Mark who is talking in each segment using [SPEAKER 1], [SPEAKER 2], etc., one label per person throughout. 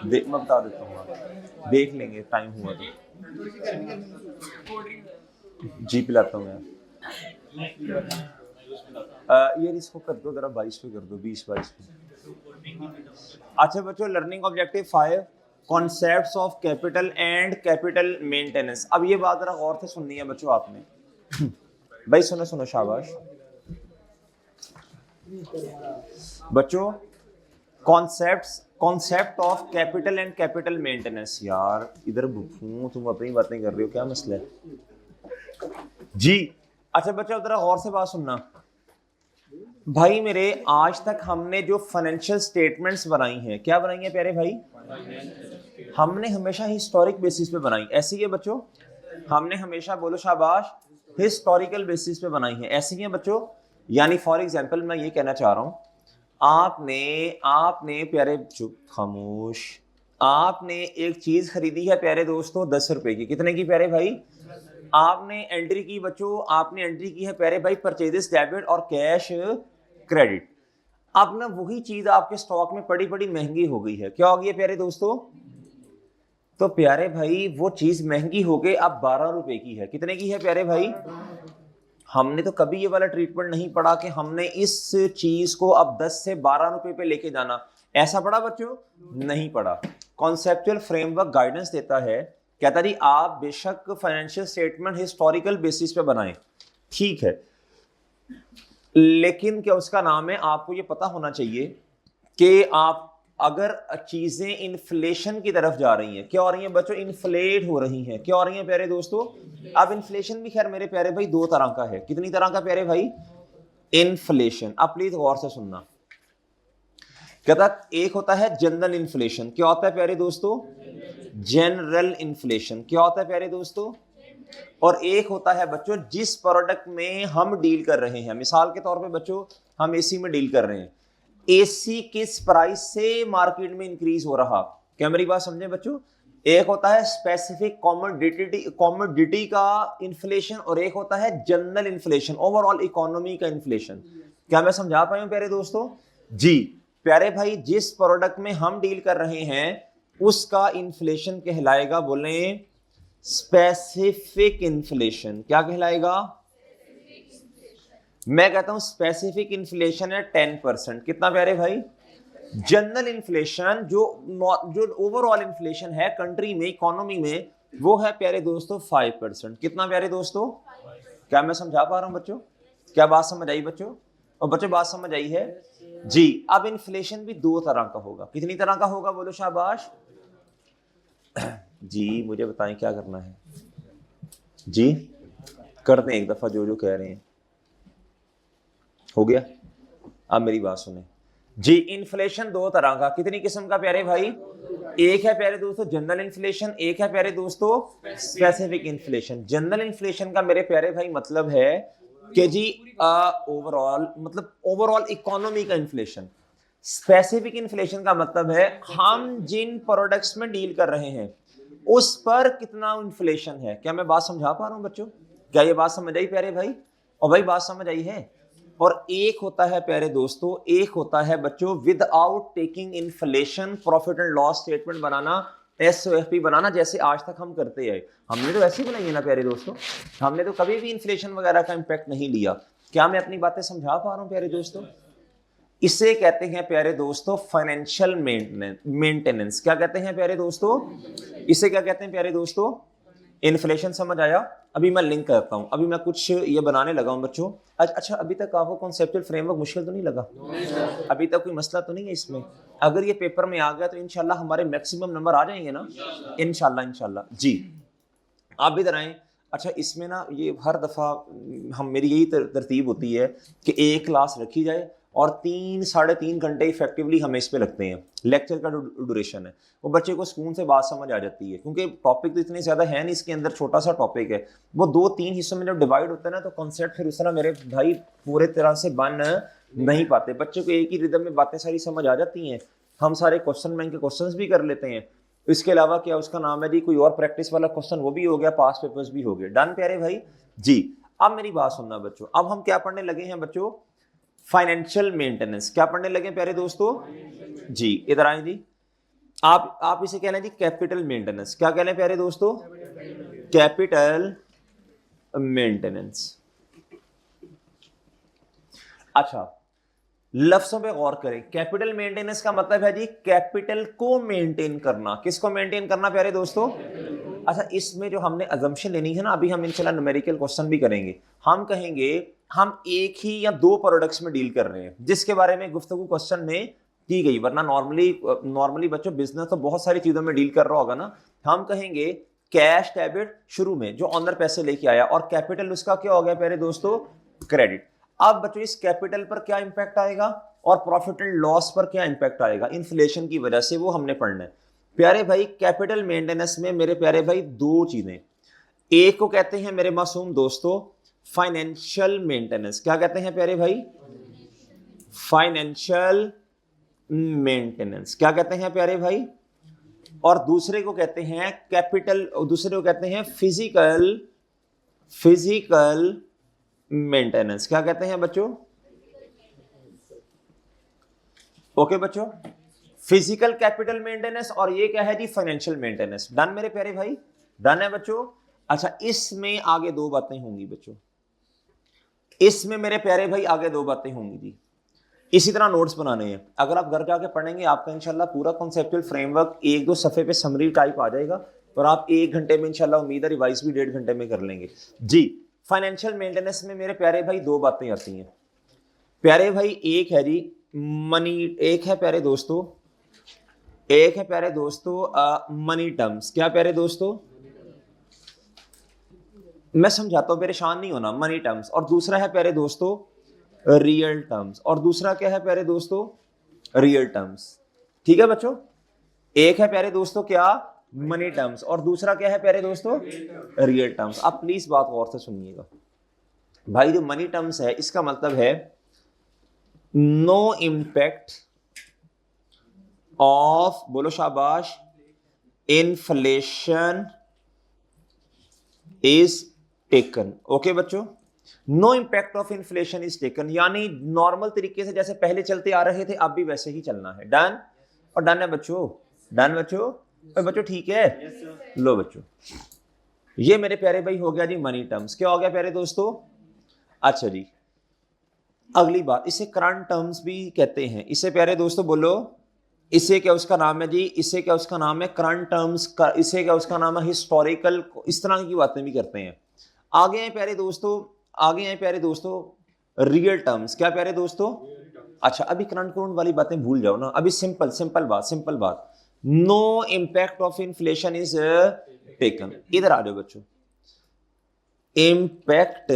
[SPEAKER 1] मैं बता देता हूँ, आप देख लेंगे टाइम हुआ तो। जी पिलाता हूँ मैं। ये इसको कर दो जरा, 22 पे कर दो, 20-22 पे। अच्छा बच्चों, learning objective 5, concepts of capital and capital maintenance. अब ये बात जरा गौर से सुननी है बच्चों आपने। भाई सुनो सुनो, शाबाश बच्चों। Concept of capital and capital maintenance. यार इधर भूखूं, तुम अपनी बातें कर रहे हो, क्या मसला है जी? अच्छा बच्चों जरा गौर से बात सुनना भाई मेरे। आज तक हमने जो फाइनेंशियल स्टेटमेंट्स बनाई हैं, क्या बनाई हैं प्यारे भाई? हमने हमेशा हिस्टोरिक बेसिस पे बनाई, ऐसी है बच्चों। हमने हमेशा, बोलो शाबाश, हिस्टोरिकल बेसिस पे बनाई है, ऐसी है बच्चों। यानी फॉर एग्जांपल मैं ये कहना चाह रहा हूं, आपने प्यारे, चुप खामोश, आपने एक चीज खरीदी है प्यारे दोस्तों 10 रुपए की। कितने की प्यारे भाई? आपने एंट्री की बच्चों, आपने एंट्री की है प्यारे भाई परचेजेस डेबिट और कैश क्रेडिट। अब ना वही चीज आपके स्टॉक में पड़ी पड़ी महंगी हो गई है, क्या हो गई है प्यारे दोस्तों? तो प्यारे भाई वो चीज महंगी हो गई, अब 12 रुपए की है। कितने की है प्यारे भाई? हमने तो कभी ये वाला ट्रीटमेंट नहीं पढ़ा कि हमने इस चीज को अब 10 से 12 रुपए पे लेके जाना, ऐसा पढ़ा बच्चों? नहीं पढ़ा। कॉन्सेप्चुअल फ्रेमवर्क गाइडेंस देता है, कहता जी आप बेशक फाइनेंशियल स्टेटमेंट हिस्टोरिकल बेसिस पे बनाएं, ठीक है, लेकिन क्या उसका नाम है, आपको ये पता होना चाहिए कि आप अगर चीजें इन्फ्लेशन की तरफ जा रही हैं, क्या हो रही हैं बच्चों? इन्फ्लेट हो रही हैं। क्या हो रही हैं प्यारे दोस्तों? अब इन्फ्लेशन भी खैर मेरे प्यारे भाई दो तरह का है। कितनी तरह का प्यारे भाई? इन्फ्लेशन। अब प्लीज गौर से सुनना, कहता एक होता है जनरल इन्फ्लेशन। क्या होता है प्यारे दोस्तों? General inflation. क्या होता है प्यारे दोस्तों? और एक होता है बच्चों जिस प्रोडक्ट में हम डील कर रहे हैं। मिसाल के तौर पे बच्चों हम एसी में डील कर रहे हैं, एसी किस प्राइस से मार्केट में इंक्रीज हो रहा। क्या मेरी बात समझे बच्चों? एक होता है स्पेसिफिक कॉमोडिटी का इन्फ्लेशन और एक होता है जनरल इन्फ्लेशन, ओवरऑल इकोनॉमी का इन्फ्लेशन। क्या मैं समझा पाया हूं प्यारे दोस्तों? जी प्यारे भाई, जिस प्रोडक्ट में हम डील कर रहे हैं उसका इन्फ्लेशन कहलाएगा, बोले स्पेसिफिक इन्फ्लेशन। क्या कहलाएगा? मैं कहता हूं स्पेसिफिक इन्फ्लेशन है 10%। कितना प्यारे भाई? जनरल इन्फ्लेशन जो ओवरऑल इन्फ्लेशन है कंट्री में, इकोनॉमी में, वो है प्यारे दोस्तों 5%। कितना प्यारे दोस्तों? क्या मैं समझा पा रहा हूं बच्चों? क्या बात समझ आई बच्चों? और बच्चों बात समझ आई है जी? अब इन्फ्लेशन भी दो तरह का होगा। कितनी तरह का होगा? बोलो शाबाश जी। मुझे बताएं क्या करना है जी? कर दें एक दफा जो जो कह रहे हैं। हो गया? अब मेरी बात सुने जी। इन्फ्लेशन दो तरह का, कितनी किस्म का प्यारे भाई? एक है प्यारे दोस्तों जनरल इन्फ्लेशन, एक है प्यारे दोस्तों स्पेसिफिक इन्फ्लेशन। जनरल इन्फ्लेशन का मेरे प्यारे भाई मतलब है कि जी ओवरऑल, मतलब ओवरऑल इकोनॉमी का इन्फ्लेशन। स्पेसिफिक इन्फ्लेशन का मतलब है हम जिन प्रोडक्ट्स में डील कर रहे हैं उस पर कितना इन्फ्लेशन है। क्या मैं बात समझा पा रहा हूं बच्चों? क्या ये बात समझ आई प्यारे भाई? और भाई बात समझ आई है? और एक होता है प्यारे दोस्तों, एक होता है बच्चों without taking inflation profit and loss statement बनाना, एसओएफपी बनाना, जैसे आज तक हम करते हैं। हमने तो ऐसे ही बनाई है ना प्यारे दोस्तों, हमने तो कभी भी इन्फ्लेशन वगैरह का इंपैक्ट नहीं लिया। क्या मैं अपनी बातें समझा पा रहा हूं प्यारे दोस्तों? इसे कहते हैं प्यारे दोस्तों फाइनेंशियल मेंटेनेंस। क्या कहते हैं प्यारे दोस्तों? इसे क्या कहते हैं प्यारे दोस्तों? इन्फ्लेशन। समझ आया? अभी मैं लिंक करता हूं, अभी मैं कुछ ये बनाने लगा हूं बच्चों। अच्छा अभी तक आपको कॉन्सेप्चुअल फ्रेमवर्क मुश्किल तो नहीं लगा? अभी तक कोई मसला तो नहीं है इसमें? अगर ये पेपर में आ गया तो इंशाल्लाह हमारे मैक्सिमम नंबर आ जाएंगे ना, इंशाल्लाह जी। आप इधर आए। अच्छा इसमें ना ये हर दफा हम, मेरी यही तरतीब होती है कि एक क्लास रखी जाए और 3-3.5 घंटे इफेक्टिवली हमें इस पे लगते हैं। लेक्चर का ड्यूरेशन है, वो बच्चे को सुकून से बात समझ आ जाती है, क्योंकि टॉपिक तो इतने ज़्यादा है नहीं इसके अंदर, छोटा सा टॉपिक है। वो 2-3 हिस्सों में जब डिवाइड होता है ना तो कॉन्सेप्ट फिर उस तरह मेरे भाई पूरे तरह से बन नहीं पाते। बच्चे को एक ही रिदम में बातें सारी समझ आ जाती हैं, हम सारे क्वेश्चन बैंक के क्वेश्चन भी कर लेते हैं। इसके अलावा क्या उसका नाम है जी, कोई और प्रैक्टिस वाला क्वेश्चन वो भी हो गया, पास पेपर्स भी हो गए। डन प्यारे भाई जी। अब मेरी बात सुनना बच्चों, अब हम क्या पढ़ने लगे हैं बच्चों? Financial maintenance. क्या पढ़ने लगे प्यारे दोस्तों जी, इधर आए जी। आप इसे कह लें जी कैपिटल मेंटेनेंस। क्या कह लें प्यारे दोस्तों? Capital maintenance. अच्छा, लफ्जों पे गौर करें। कैपिटल मेंटेनेंस का मतलब है जी कैपिटल को मेंटेन करना। किसको मेंटेन करना प्यारे दोस्तों? अच्छा, इसमें जो हमने अजम्पशन लेनी है ना, अभी हम इंशाल्लाह न्यूमेरिकल क्वेश्चन भी करेंगे। हम कहेंगे हम एक ही या दो प्रोडक्ट्स में डील कर रहे हैं, जिसके बारे में गुफ्तगू क्वेश्चन में की गई, वरना नॉर्मली बच्चों बिजनेस तो बहुत सारी चीजों में डील कर रहा होगा ना। हम कहेंगे कैश डेबिट शुरू में जो ऑनर पैसे लेके आया, और कैपिटल उसका क्या हो गया प्यारे दोस्तों? क्रेडिट। अब बच्चों इस कैपिटल पर क्या इंपैक्ट आएगा और प्रॉफिट एंड लॉस पर क्या इंपैक्ट आएगा इन्फ्लेशन की वजह से, वो हमने पढ़ना है प्यारे भाई। कैपिटल मेंटेनेंस में मेरे प्यारे भाई दो चीजें, एक को कहते हैं मेरे मासूम दोस्तों फाइनेंशियल मेंटेनेंस। क्या कहते हैं प्यारे भाई? Financial maintenance. क्या कहते हैं प्यारे भाई? और दूसरे को कहते हैं कैपिटल, दूसरे को कहते हैं फिजिकल मेंटेनेंस। क्या कहते हैं बच्चों? ओके बच्चों, फिजिकल कैपिटल मेंटेनेंस, और ये क्या है जी? Financial maintenance. डन मेरे प्यारे भाई? डन है बच्चों? अच्छा, इसमें आगे दो बातें होंगी बच्चों, इसमें मेरे प्यारे भाई आगे दो बातें होंगी जी। इसी तरह नोट्स बनाने हैं, अगर आप घर जाके पढ़ेंगे आपका इंशाल्लाह पूरा कॉन्सेप्चुअल फ्रेमवर्क एक दो सफे पे समरी टाइप आ जाएगा, और आप 1 घंटे में इंशाल्लाह उम्मीद है रिवाइज भी 1.5 घंटे में कर लेंगे जी। फाइनेंशियल मेंटेनेंस में मेरे प्यारे भाई दो बातें आती हैं प्यारे भाई। एक है जी मनी, एक है प्यारे दोस्तों, एक है प्यारे दोस्तों मनी टर्म्स। क्या प्यारे दोस्तों? मैं समझाता हूं, परेशान नहीं होना। मनी टर्म्स, और दूसरा है प्यारे दोस्तों रियल टर्म्स, और दूसरा क्या है प्यारे दोस्तों? Real terms. ठीक है बच्चों, एक है प्यारे दोस्तों क्या? मनी टर्म्स, और दूसरा क्या है प्यारे दोस्तों? Real terms. आप प्लीज बात गौर से सुनिएगा भाई। जो मनी टर्म्स है इसका मतलब है नो इम्पैक्ट ऑफ, बोलो शाबाश, इन्फ्लेशन इज टेकन। ओके बच्चों, no impact of inflation is taken, यानी नॉर्मल तरीके से जैसे पहले चलते आ रहे थे अब भी वैसे ही चलना है। डन? और डन है बच्चों? डन बच्चों? बच्चों ठीक है? लो बच्चों, ये मेरे प्यारे भाई हो गया जी मनी टर्म्स। क्या हो गया प्यारे दोस्तों? अच्छा जी, अगली बात, इसे करंट टर्म्स भी कहते हैं। इसे प्यारे दोस्तों बोलो, इसे क्या उसका नाम है जी? इसे क्या उसका नाम है? Current terms. इसे क्या उसका नाम है? हिस्टोरिकल। इस तरह की बातें भी करते हैं। आगे हैं प्यारे दोस्तों, आगे हैं प्यारे दोस्तों रियल टर्म्स। क्या प्यारे दोस्तों? अच्छा, अभी करंट वाली बातें भूल जाओ ना, अभी सिंपल बात। No impact of inflation is taken. इधर आ जाओ बच्चों, इम्पैक्ट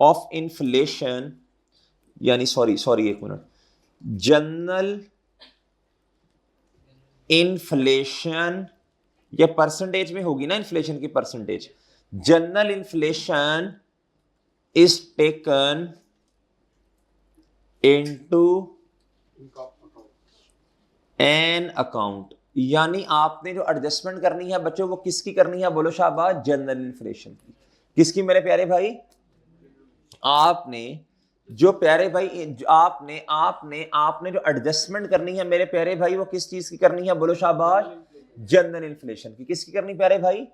[SPEAKER 1] ऑफ इन्फ्लेशन, यानी सॉरी एक मिनट, जनरल इन्फ्लेशन, ये परसेंटेज में होगी ना इन्फ्लेशन की percentage. General inflation is taken into an account, यानी आपने जो एडजस्टमेंट करनी है बच्चों वो किसकी करनी है? बोलो शाबाश, जनरल इन्फ्लेशन की। किसकी मेरे प्यारे भाई? आपने जो प्यारे भाई आपने जो एडजस्टमेंट करनी है मेरे प्यारे भाई वो किस चीज की करनी है? बोलो शाबाश, जनरल इन्फ्लेशन की। किसकी करनी प्यारे भाई?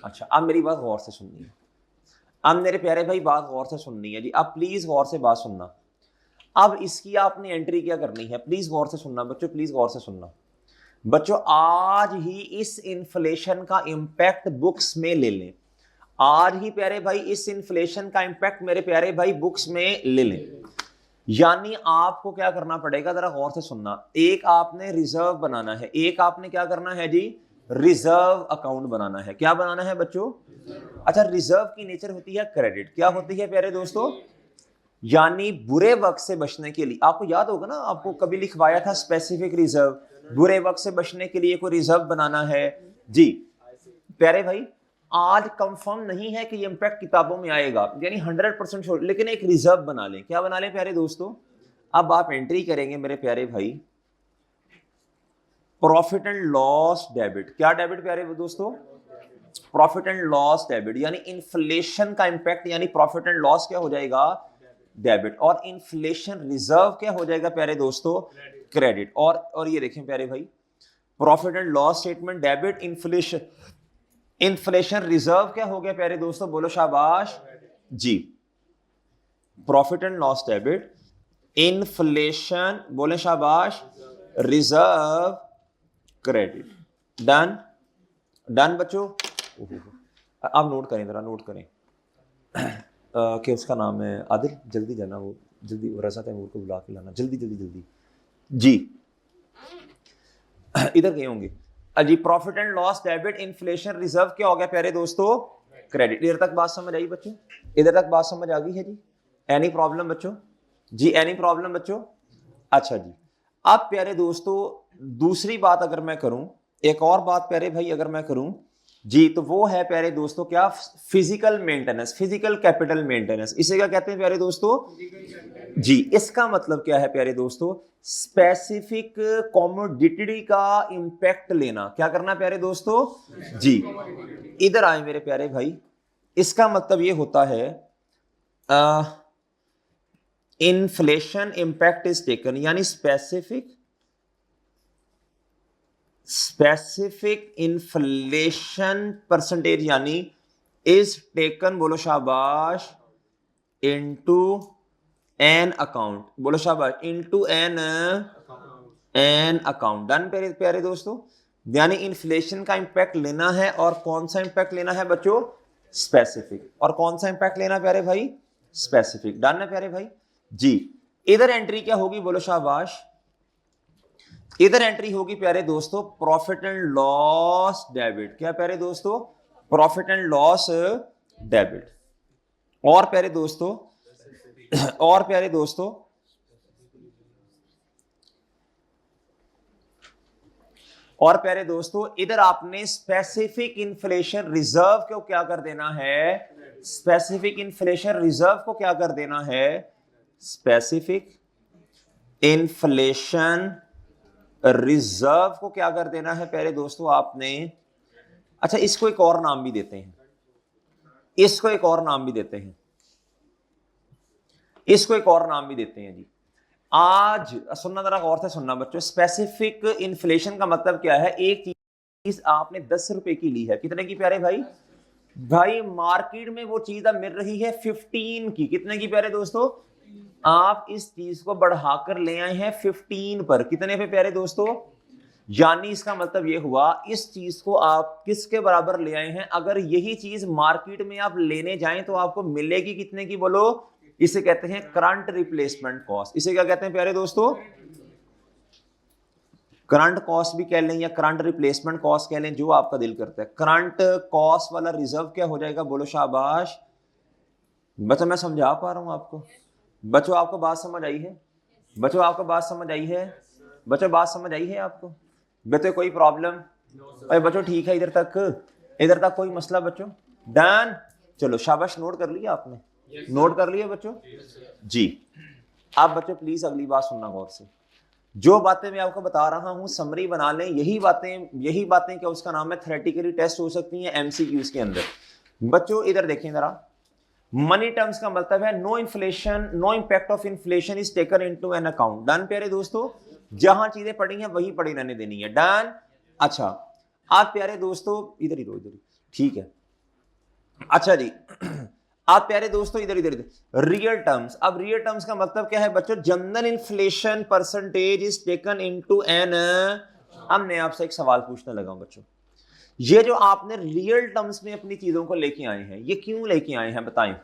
[SPEAKER 1] अच्छा, अब मेरी बात गौर से सुननी है, अब मेरे प्यारे भाई बात गौर से सुननी है जी। अब प्लीज गौर से बात सुनना। अब इसकी आपने एंट्री क्या करनी है? प्लीज गौर से सुनना बच्चों, प्लीज गौर से सुनना बच्चों। आज ही इस इन्फ्लेशन का इंपैक्ट बुक्स में ले लें, आज ही प्यारे भाई इस इन्फ्लेशन का इंपैक्ट मेरे प्यारे भाई बुक्स में ले लें। यानी आपको क्या करना पड़ेगा, जरा गौर से सुनना। एक आपने रिजर्व बनाना है, एक आपने क्या करना है जी? रिजर्व अकाउंट बनाना है। क्या बनाना है बच्चों? अच्छा, रिजर्व की नेचर होती है क्रेडिट। क्या होती है प्यारे दोस्तों? यानी बुरे वक्त से बचने के लिए, आपको याद होगा ना, आपको कभी लिखवाया था स्पेसिफिक रिजर्व, बुरे वक्त से बचने के लिए कोई रिजर्व बनाना है जी। प्यारे भाई आज कंफर्म नहीं है कि ये इंपैक्ट किताबों में आएगा, यानी 100% श्योर, लेकिन एक रिजर्व बना लें। क्या बना लें प्यारे दोस्तों? अब आप एंट्री करेंगे मेरे प्यारे भाई, प्रॉफिट एंड लॉस डेबिट। क्या डेबिट प्यारे दोस्तों? प्रॉफिट एंड लॉस डेबिट, यानी इन्फ्लेशन का इंपैक्ट, यानी प्रॉफिट एंड लॉस क्या हो जाएगा? डेबिट, और इन्फ्लेशन रिजर्व क्या हो जाएगा प्यारे दोस्तों, क्रेडिट। और ये देखें प्यारे भाई, profit and loss statement debit, inflation reserve क्या हो गया प्यारे दोस्तों, बोलो शाबाश जी, profit and loss debit, inflation बोले शाबाश, रिजर्व क्रेडिट। डन, डन बच्चों। आप नोट करें, जरा नोट करें कि उसका नाम है आदिल, जल्दी जाना, वो जल्दी रजा तैमूर को बुला के लाना, जल्दी जल्दी जल्दी जी। इधर गए होंगे जी। Profit and loss debit, inflation reserve क्या हो गया प्यारे दोस्तों, क्रेडिट। इधर तक बात समझ आई बच्चों, इधर तक बात समझ आ गई है जी? एनी प्रॉब्लम बच्चों जी, एनी प्रॉब्लम बच्चों? अच्छा जी। अब प्यारे दोस्तों दूसरी बात अगर मैं करूं, एक और बात प्यारे भाई अगर मैं करूं जी, तो वो है प्यारे दोस्तों क्या, physical maintenance, physical capital maintenance. इसे क्या कहते हैं प्यारे दोस्तों जी? इसका मतलब क्या है प्यारे दोस्तों, स्पेसिफिक कॉमोडिटी का इंपैक्ट लेना। क्या करना प्यारे दोस्तों जी? इधर आए मेरे प्यारे भाई, इसका मतलब ये होता है इन्फ्लेशन इंपैक्ट इज टेकन, यानी स्पेसिफिक इन्फ्लेशन परसेंटेज यानी इज टेकन, बोलो शाबाश, इनटू एन अकाउंट, बोलो शाबाश, इनटू एन अकाउंट। डन प्यारे प्यारे दोस्तों, यानी इन्फ्लेशन का इंपैक्ट लेना है, और कौन सा इंपैक्ट लेना है बच्चों, स्पेसिफिक। और कौन सा इंपैक्ट लेना प्यारे भाई, स्पेसिफिक। डन है प्यारे भाई जी। इधर एंट्री क्या होगी, बोलो शाबाश, इधर एंट्री होगी प्यारे दोस्तों प्रॉफिट एंड लॉस डेबिट। क्या प्यारे दोस्तों, प्रॉफिट एंड लॉस डेबिट। और प्यारे दोस्तों और प्यारे दोस्तों और प्यारे दोस्तों इधर आपने स्पेसिफिक इन्फ्लेशन रिजर्व को क्या कर देना है, स्पेसिफिक इन्फ्लेशन रिजर्व को क्या कर देना है, स्पेसिफिक इन्फ्लेशन रिजर्व को क्या कर देना है प्यारे दोस्तों आपने। अच्छा, इसको एक और नाम भी देते हैं, इसको एक और नाम भी देते हैं, इसको एक और नाम भी देते हैं जी। आज सुनना, जरा गौर से सुनना बच्चों, स्पेसिफिक इन्फ्लेशन का मतलब क्या है, एक चीज आपने 10 रुपए की ली है, कितने की प्यारे भाई, भाई मार्केट में वो चीज अब मिल रही है 15 की, कितने की प्यारे दोस्तों, आप इस चीज को बढ़ाकर ले आए हैं 15 पर, कितने पे प्यारे दोस्तों, यानी इसका मतलब ये हुआ इस चीज को आप किसके बराबर ले आए हैं, अगर यही चीज मार्केट में आप लेने जाएं तो आपको मिलेगी कितने की, बोलो, इसे कहते हैं करंट रिप्लेसमेंट कॉस्ट। इसे क्या कहते हैं प्यारे दोस्तों, करंट कॉस्ट भी कह लें या करंट रिप्लेसमेंट कॉस्ट कह लें, जो आपका दिल करता है। करंट कॉस्ट वाला रिजर्व क्या हो जाएगा, बोलो शाबाश। बच्चों मैं समझा पा रहा हूं आपको, बच्चों आपको बात समझ आई है, बच्चों आपको बात समझ आई है, बच्चों बात समझ आई है आपको, बच्चों कोई प्रॉब्लम, अरे बच्चों ठीक है, इधर तक कोई मसला बच्चों, डन। चलो शाबाश, नोट कर लिया आपने, नोट कर लिया बच्चों जी। आप बच्चों प्लीज अगली बात सुनना गौर से, जो बातें मैं आपको बता रहा हूं समरी बना लें, यही बातें क्या उसका नाम है, थ्योरेटिकली टेस्ट हो सकती हैं एमसीक्यूज के अंदर। बच्चों इधर देखें जरा, मनी टर्म्स का मतलब है no inflation, no impact of inflation is taken into an account. Done प्यारे दोस्तों, जहां चीजें पड़ी हैं वही पड़ी रहने देनी है, डन। अच्छा आप प्यारे दोस्तों इधर ही रहो, इधर ही, ठीक है। अच्छा जी, आप प्यारे दोस्तों इधर इधर रियल टर्म्स। अब रियल टर्म्स का मतलब क्या है बच्चों, general inflation percentage is taken into an. अब मैं आपसे एक सवाल पूछने लगा हूं बच्चों, ये जो आपने रियल टर्म्स में अपनी चीजों को लेके आए हैं, ये क्यों लेके आए हैं बताएं।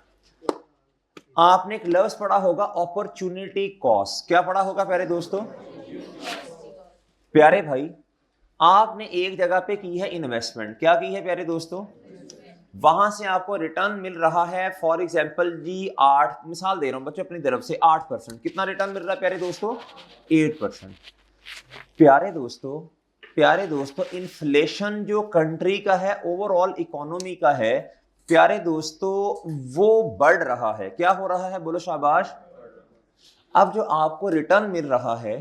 [SPEAKER 1] आपने एक लफ्ज पढ़ा होगा अपॉर्चुनिटी कॉस्ट, क्या पढ़ा होगा प्यारे दोस्तों, प्यारे भाई आपने एक जगह पे की है इन्वेस्टमेंट, क्या की है प्यारे दोस्तों, वहां से आपको रिटर्न मिल रहा है, फॉर एग्जांपल जी 8, मिसाल दे रहा हूं बच्चों अपनी तरफ से 8%, कितना रिटर्न मिल रहा है प्यारे दोस्तों, 8%। प्यारे दोस्तों इन्फ्लेशन जो कंट्री का है, ओवरऑल इकोनॉमी का है प्यारे दोस्तों, वो बढ़ रहा है, क्या हो रहा है, बोलो शाबाश। अब जो आपको रिटर्न मिल रहा है,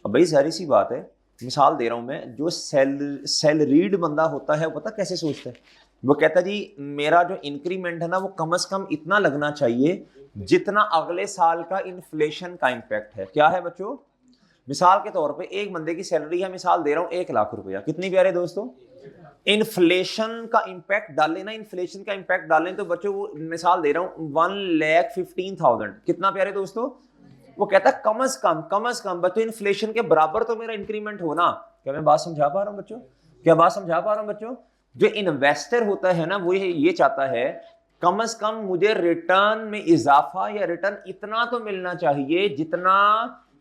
[SPEAKER 1] अब भाई सारी सी बात है, मिसाल दे रहा हूं मैं, जो सैलरीड बंदा होता है वो पता कैसे सोचता है, वो कहता जी मेरा जो इंक्रीमेंट है ना वो कम से कम इतना लगना चाहिए जितना अगले साल का इन्फ्लेशन का इंपैक्ट है। क्या है बच्चों? मिसाल के तौर पे एक बंदे की सैलरी है, मिसाल दे रहा हूं 1 लाख रुपया, कितनी प्यारे दोस्तों? इन्फ्लेशन का इंपैक्ट डालें ना, इन्फ्लेशन का इंपैक्ट डालें तो बच्चों वो मिसाल दे रहा हूं 1,15,000, कितना प्यारे दोस्तों? वो कहता है कम से कम बच्चों इन्फ्लेशन के बराबर तो मेरा इंक्रीमेंट हो ना। क्या मैं बात समझा पा रहा हूं बच्चों? क्या बात समझा पा रहा हूं बच्चों? जो इन्वेस्टर होता है ना वो ये चाहता है कम से कम मुझे रिटर्न में इजाफा या रिटर्न इतना तो मिलना चाहिए जितना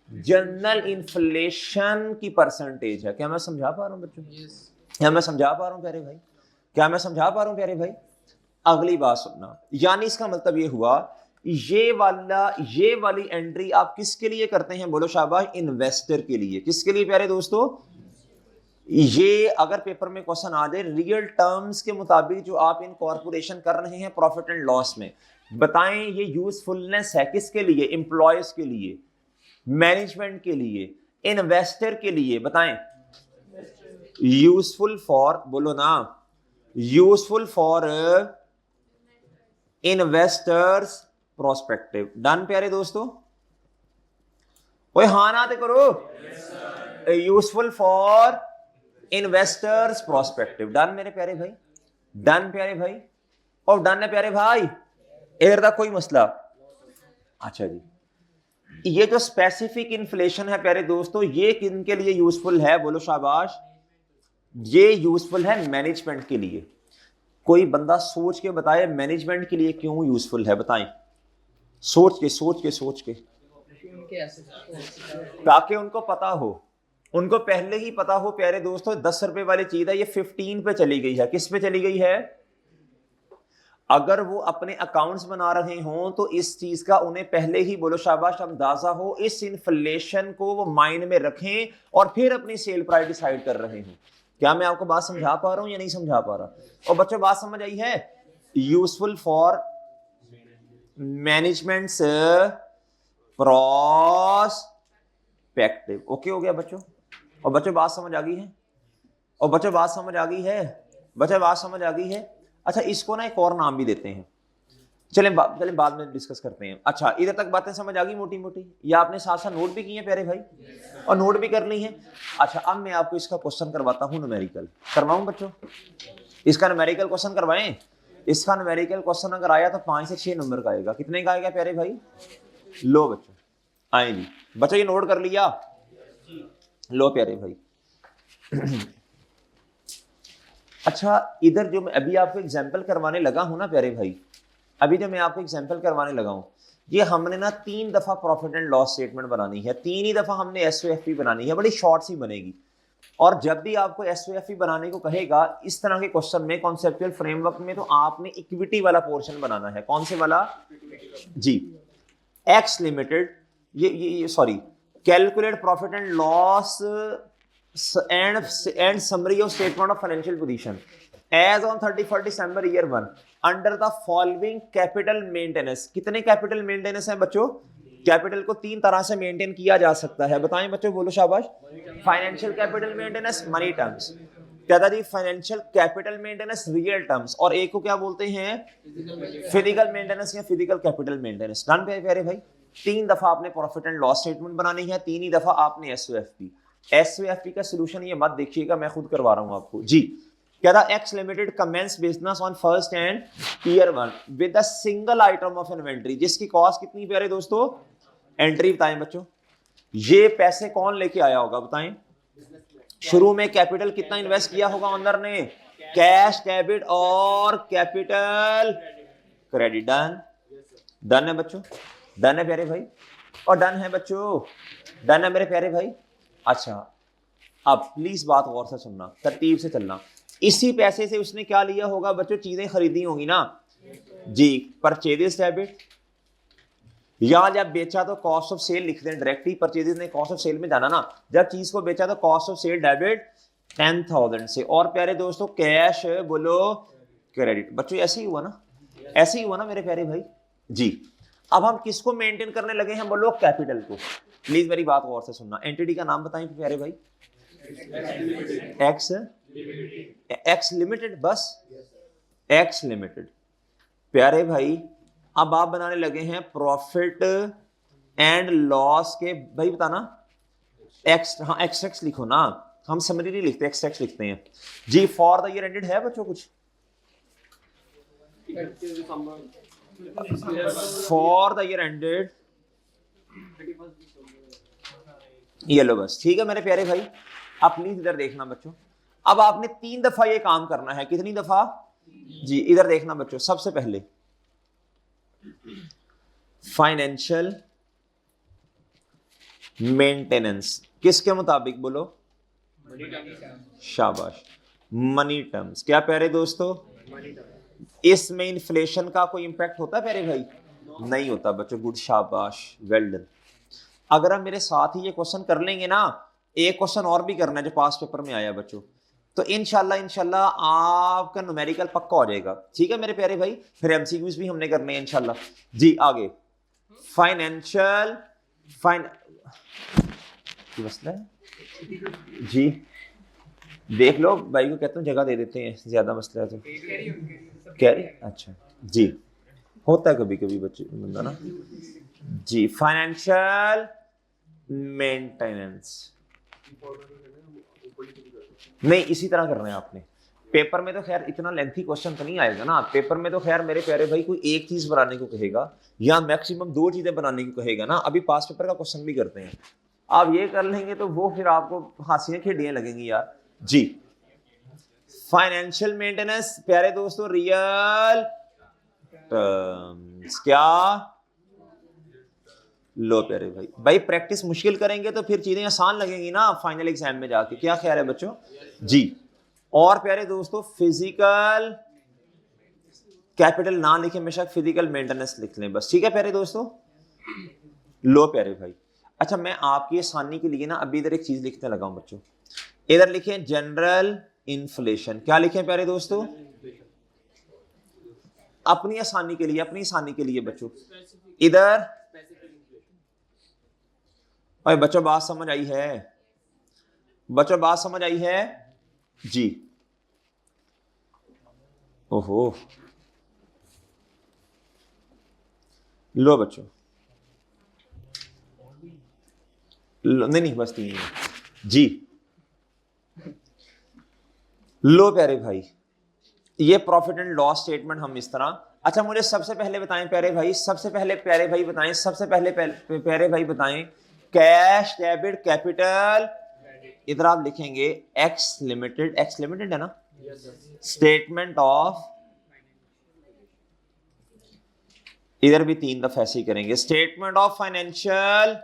[SPEAKER 1] जनरल इन्फ्लेशन की परसेंटेज है। क्या मैं समझा पा रहा हूं बच्चों? क्या मैं समझा पा रहा हूं प्यारे भाई? क्या मैं समझा पा रहा हूं प्यारे भाई? अगली बात सुनना, यानी इसका मतलब ये हुआ ये वाली एंट्री आप किसके लिए करते हैं? बोलो शाबाश, इन्वेस्टर के लिए। किसके लिए प्यारे दोस्तों? ये अगर पेपर में क्वेश्चन आ जाए रियल टर्म्स के मुताबिक जो आप इनकॉर्पोरेशन कर रहे हैं प्रॉफिट एंड लॉस में, बताएं ये यूजफुलनेस है किसके लिए? एम्प्लॉयज के लिए, मैनेजमेंट के लिए, इन्वेस्टर के लिए, बताएं। यूजफुल फॉर, बोलो ना, useful for investors prospective. Done प्यारे दोस्तों? ओए हाँ ना ते करो। Useful for investors prospective. Done मेरे प्यारे भाई? डन प्यारे भाई? और डन है प्यारे भाई? एयर दा कोई मसला? अच्छा जी, ये जो स्पेसिफिक इन्फ्लेशन है प्यारे दोस्तों ये किन के लिए यूजफुल है? बोलो शाबाश। ये यूजफुल है मैनेजमेंट के लिए। कोई बंदा सोच के बताए मैनेजमेंट के लिए क्यों यूजफुल है, बताएं। सोच के ताकि उनको पता हो, उनको पहले ही पता हो प्यारे दोस्तों 10 रुपए वाली चीज है ये 15 पे चली गई है। किस पे चली गई है? अगर वो अपने अकाउंट्स बना रहे हों तो इस चीज का उन्हें पहले ही, बोलो शाबाश, अंदाजा हो, इस इन्फ्लेशन को वो माइंड में रखें और फिर अपनी सेल प्राइस डिसाइड कर रहे हैं। क्या मैं आपको बात समझा पा रहा हूं या नहीं समझा पा रहा? और बच्चों बात समझ आई है? Useful for managements prospective. Okay हो गया बच्चों? और बच्चों बात समझ आ गई है? और बच्चों बात समझ आ गई है? बच्चों बात समझ आ गई है? अच्छा, इसको ना एक और नाम भी देते हैं, चलें बाद में डिस्कस करते हैं। अच्छा, इधर तक बातें समझ आ गई मोटी मोटी? या आपने साथ साथ नोट भी की है प्यारे भाई? और नोट भी कर ली है? अच्छा, अब मैं आपको इसका क्वेश्चन करवाता हूं, न्यूमेरिकल करवाऊं बच्चों? इसका न्यूमेरिकल क्वेश्चन करवाएं? इसका न्यूमेरिकल क्वेश्चन अगर आया तो 5 से 6 नंबर का आएगा। कितने का आएगा प्यारे भाई? लो बच्चों, आए जी बच्चों, ये नोट कर लिया? लो प्यारे भाई। अच्छा, इधर जो मैं अभी आपको एग्जाम्पल करवाने लगा हूं ना प्यारे भाई, अभी जो मैं आपको एग्जाम्पल करवाने लगा हूं, ये हमने ना 3 दफा प्रॉफिट एंड लॉस स्टेटमेंट बनानी है, 3 ही दफा हमने एसओएफपी बनानी है, बड़ी शॉर्ट सी बनेगी। और जब भी आपको एसओएफपी बनाने को कहेगा इस तरह के क्वेश्चन में, कॉन्सेप्चुअल फ्रेमवर्क में, तो आपने इक्विटी वाला पोर्शन बनाना है। कौन से वाला जी? एक्स लिमिटेड, ये sorry, calculate profit and loss and summary of statement of financial position as on 31 December year 1 under the following capital maintenance. कितने कैपिटल मेंटेनेंस है बच्चों? कैपिटल को 3 तरह से मेंटेन किया जा सकता है, बताएं बच्चों, बोलो शाबाश। Financial capital maintenance, money terms, क्या था जी? Financial capital maintenance, real terms, और एक को क्या बोलते हैं? फिजिकल मेंटेनेंस या फिजिकल कैपिटल मेंटेनेंस। डन प्यारे भाई? 3 दफा आपने प्रॉफिट एंड लॉस स्टेटमेंट बनानी है, 3 ही दफा आपने एसओएफपी। एसओएफपी का सॉल्यूशन ये मत देखिएगा, मैं खुद करवा रहा हूं आपको जी। क्या था? X limited commences business on 1st and year 1 with a single item of inventory, जिसकी कॉस्ट कितनी प्यारे दोस्तों? एंट्री बताएं बच्चों। ये पैसे कौन लेके आया होगा, बताएं? शुरू में कैपिटल कितना इन्वेस्ट किया होगा ओनर ने? कैश, डेबिट और कैपिटल क्रेडिट। डन? डन है बच्चों? डन है प्यारे भाई? और डन है बच्चों? डन है मेरे प्यारे भाई? अच्छा, अब प्लीज बात गौर से सुनना, तरतीब से चलना। इसी पैसे से उसने क्या लिया होगा बच्चों? चीजें खरीदी होंगी ना जी। परचेजेस डेबिट, या जब बेचा तो कॉस्ट ऑफ सेल लिख दें डायरेक्टली, परचेजेस ने कॉस्ट ऑफ सेल में जाना ना। जब चीज को बेचा तो कॉस्ट ऑफ सेल डेबिट 10,000 से, और प्यारे दोस्तों कैश, बोलो क्रेडिट। बच्चों ऐसे ही हुआ ना? ऐसे ही हुआ ना मेरे प्यारे भाई जी। अब हम किसको मेंटेन करने लगे हैं? बोलो कैपिटल को। प्लीज मेरी बात गौर से सुनना। एंटिटी का नाम बताएं प्यारे भाई? एक्स लिमिटेड, बस एक्स लिमिटेड। प्यारे भाई अब आप बनाने लगे हैं प्रॉफिट एंड लॉस के, भाई बताना एक्स, हाँ एक्स एक्स लिखो ना, हम समरी नहीं लिखते, एक्स एक्स लिखते हैं जी। फॉर द ईयर एंडेड है बच्चों कुछ? फॉर द ईयर एंडेड ये लो बस, ठीक है मेरे प्यारे भाई। आप प्लीज इधर देखना बच्चों, अब आपने 3 दफा ये काम करना है। कितनी दफा जी? इधर देखना बच्चों, सबसे पहले फाइनेंशियल मेंटेनेंस किसके मुताबिक बोलो? शाबाश, मनी टर्म्स। क्या प्यारे दोस्तों, इसमें इन्फ्लेशन का कोई इंपैक्ट होता है प्यारे भाई? नहीं होता बच्चों, गुड, शाबाश, वेल डन। अगर हम मेरे साथ ही ये क्वेश्चन कर लेंगे ना, एक क्वेश्चन और भी करना है जो पास पेपर में आया बच्चों, तो इंशाल्लाह आपका न्यूमेरिकल पक्का हो जाएगा। ठीक है मेरे प्यारे भाई, फिर एमसीक्यूज भी हमने करने हैं इंशाल्लाह जी। आगे फाइनेंशियल मसला है जी, देख लो भाई को कहता हूँ जगह दे देते हैं, ज्यादा मसला है तो कह रही। अच्छा जी, होता है कभी कभी बच्चे बंदा ना जी। फाइनेंशियल मेंटेनेंस नहीं, इसी तरह करना है आपने। पेपर में तो खैर इतना लेंथी क्वेश्चन तो नहीं आएगा ना, पेपर में तो खैर मेरे प्यारे भाई कोई एक चीज बनाने को कहेगा या मैक्सिमम 2 चीजें बनाने को कहेगा ना। अभी पास पेपर का क्वेश्चन भी करते हैं, आप ये कर लेंगे तो वो फिर आपको हासियां खेडियां लगेंगी यार जी। फाइनेंशियल मेंटेनेंस प्यारे दोस्तों, रियल टर्म्स। क्या लो प्यारे भाई, भाई प्रैक्टिस मुश्किल करेंगे तो फिर चीजें आसान लगेंगी ना फाइनल एग्जाम में जाके। क्या ख्याल है बच्चों जी? और प्यारे दोस्तों फिजिकल कैपिटल ना लिखे, हमेशा फिजिकल मेंटेनेंस लिख लें बस, ठीक है प्यारे दोस्तों। लो प्यारे भाई, अच्छा मैं आपकी आसानी के लिए ना अभी इधर एक चीज लिखने लगा हूं बच्चों, इधर लिखे जनरल इन्फ्लेशन। क्या लिखे प्यारे दोस्तों? अपनी आसानी के लिए, अपनी आसानी के लिए बच्चों इधर। भाई बच्चों बात समझ आई है? बच्चों बात समझ आई है जी? ओहो, लो बच्चों, लो, नहीं बस 3 जी। लो प्यारे भाई, ये प्रॉफिट एंड लॉस स्टेटमेंट हम इस तरह। अच्छा मुझे सबसे पहले बताएं प्यारे भाई, सबसे पहले प्यारे भाई बताएं, सबसे पहले प्यारे भाई बताएं कैश डेबिट कैपिटल। इधर आप लिखेंगे एक्स लिमिटेड, एक्स लिमिटेड है ना, स्टेटमेंट ऑफ, इधर भी 3 दफा ऐसे ही करेंगे, statement of financial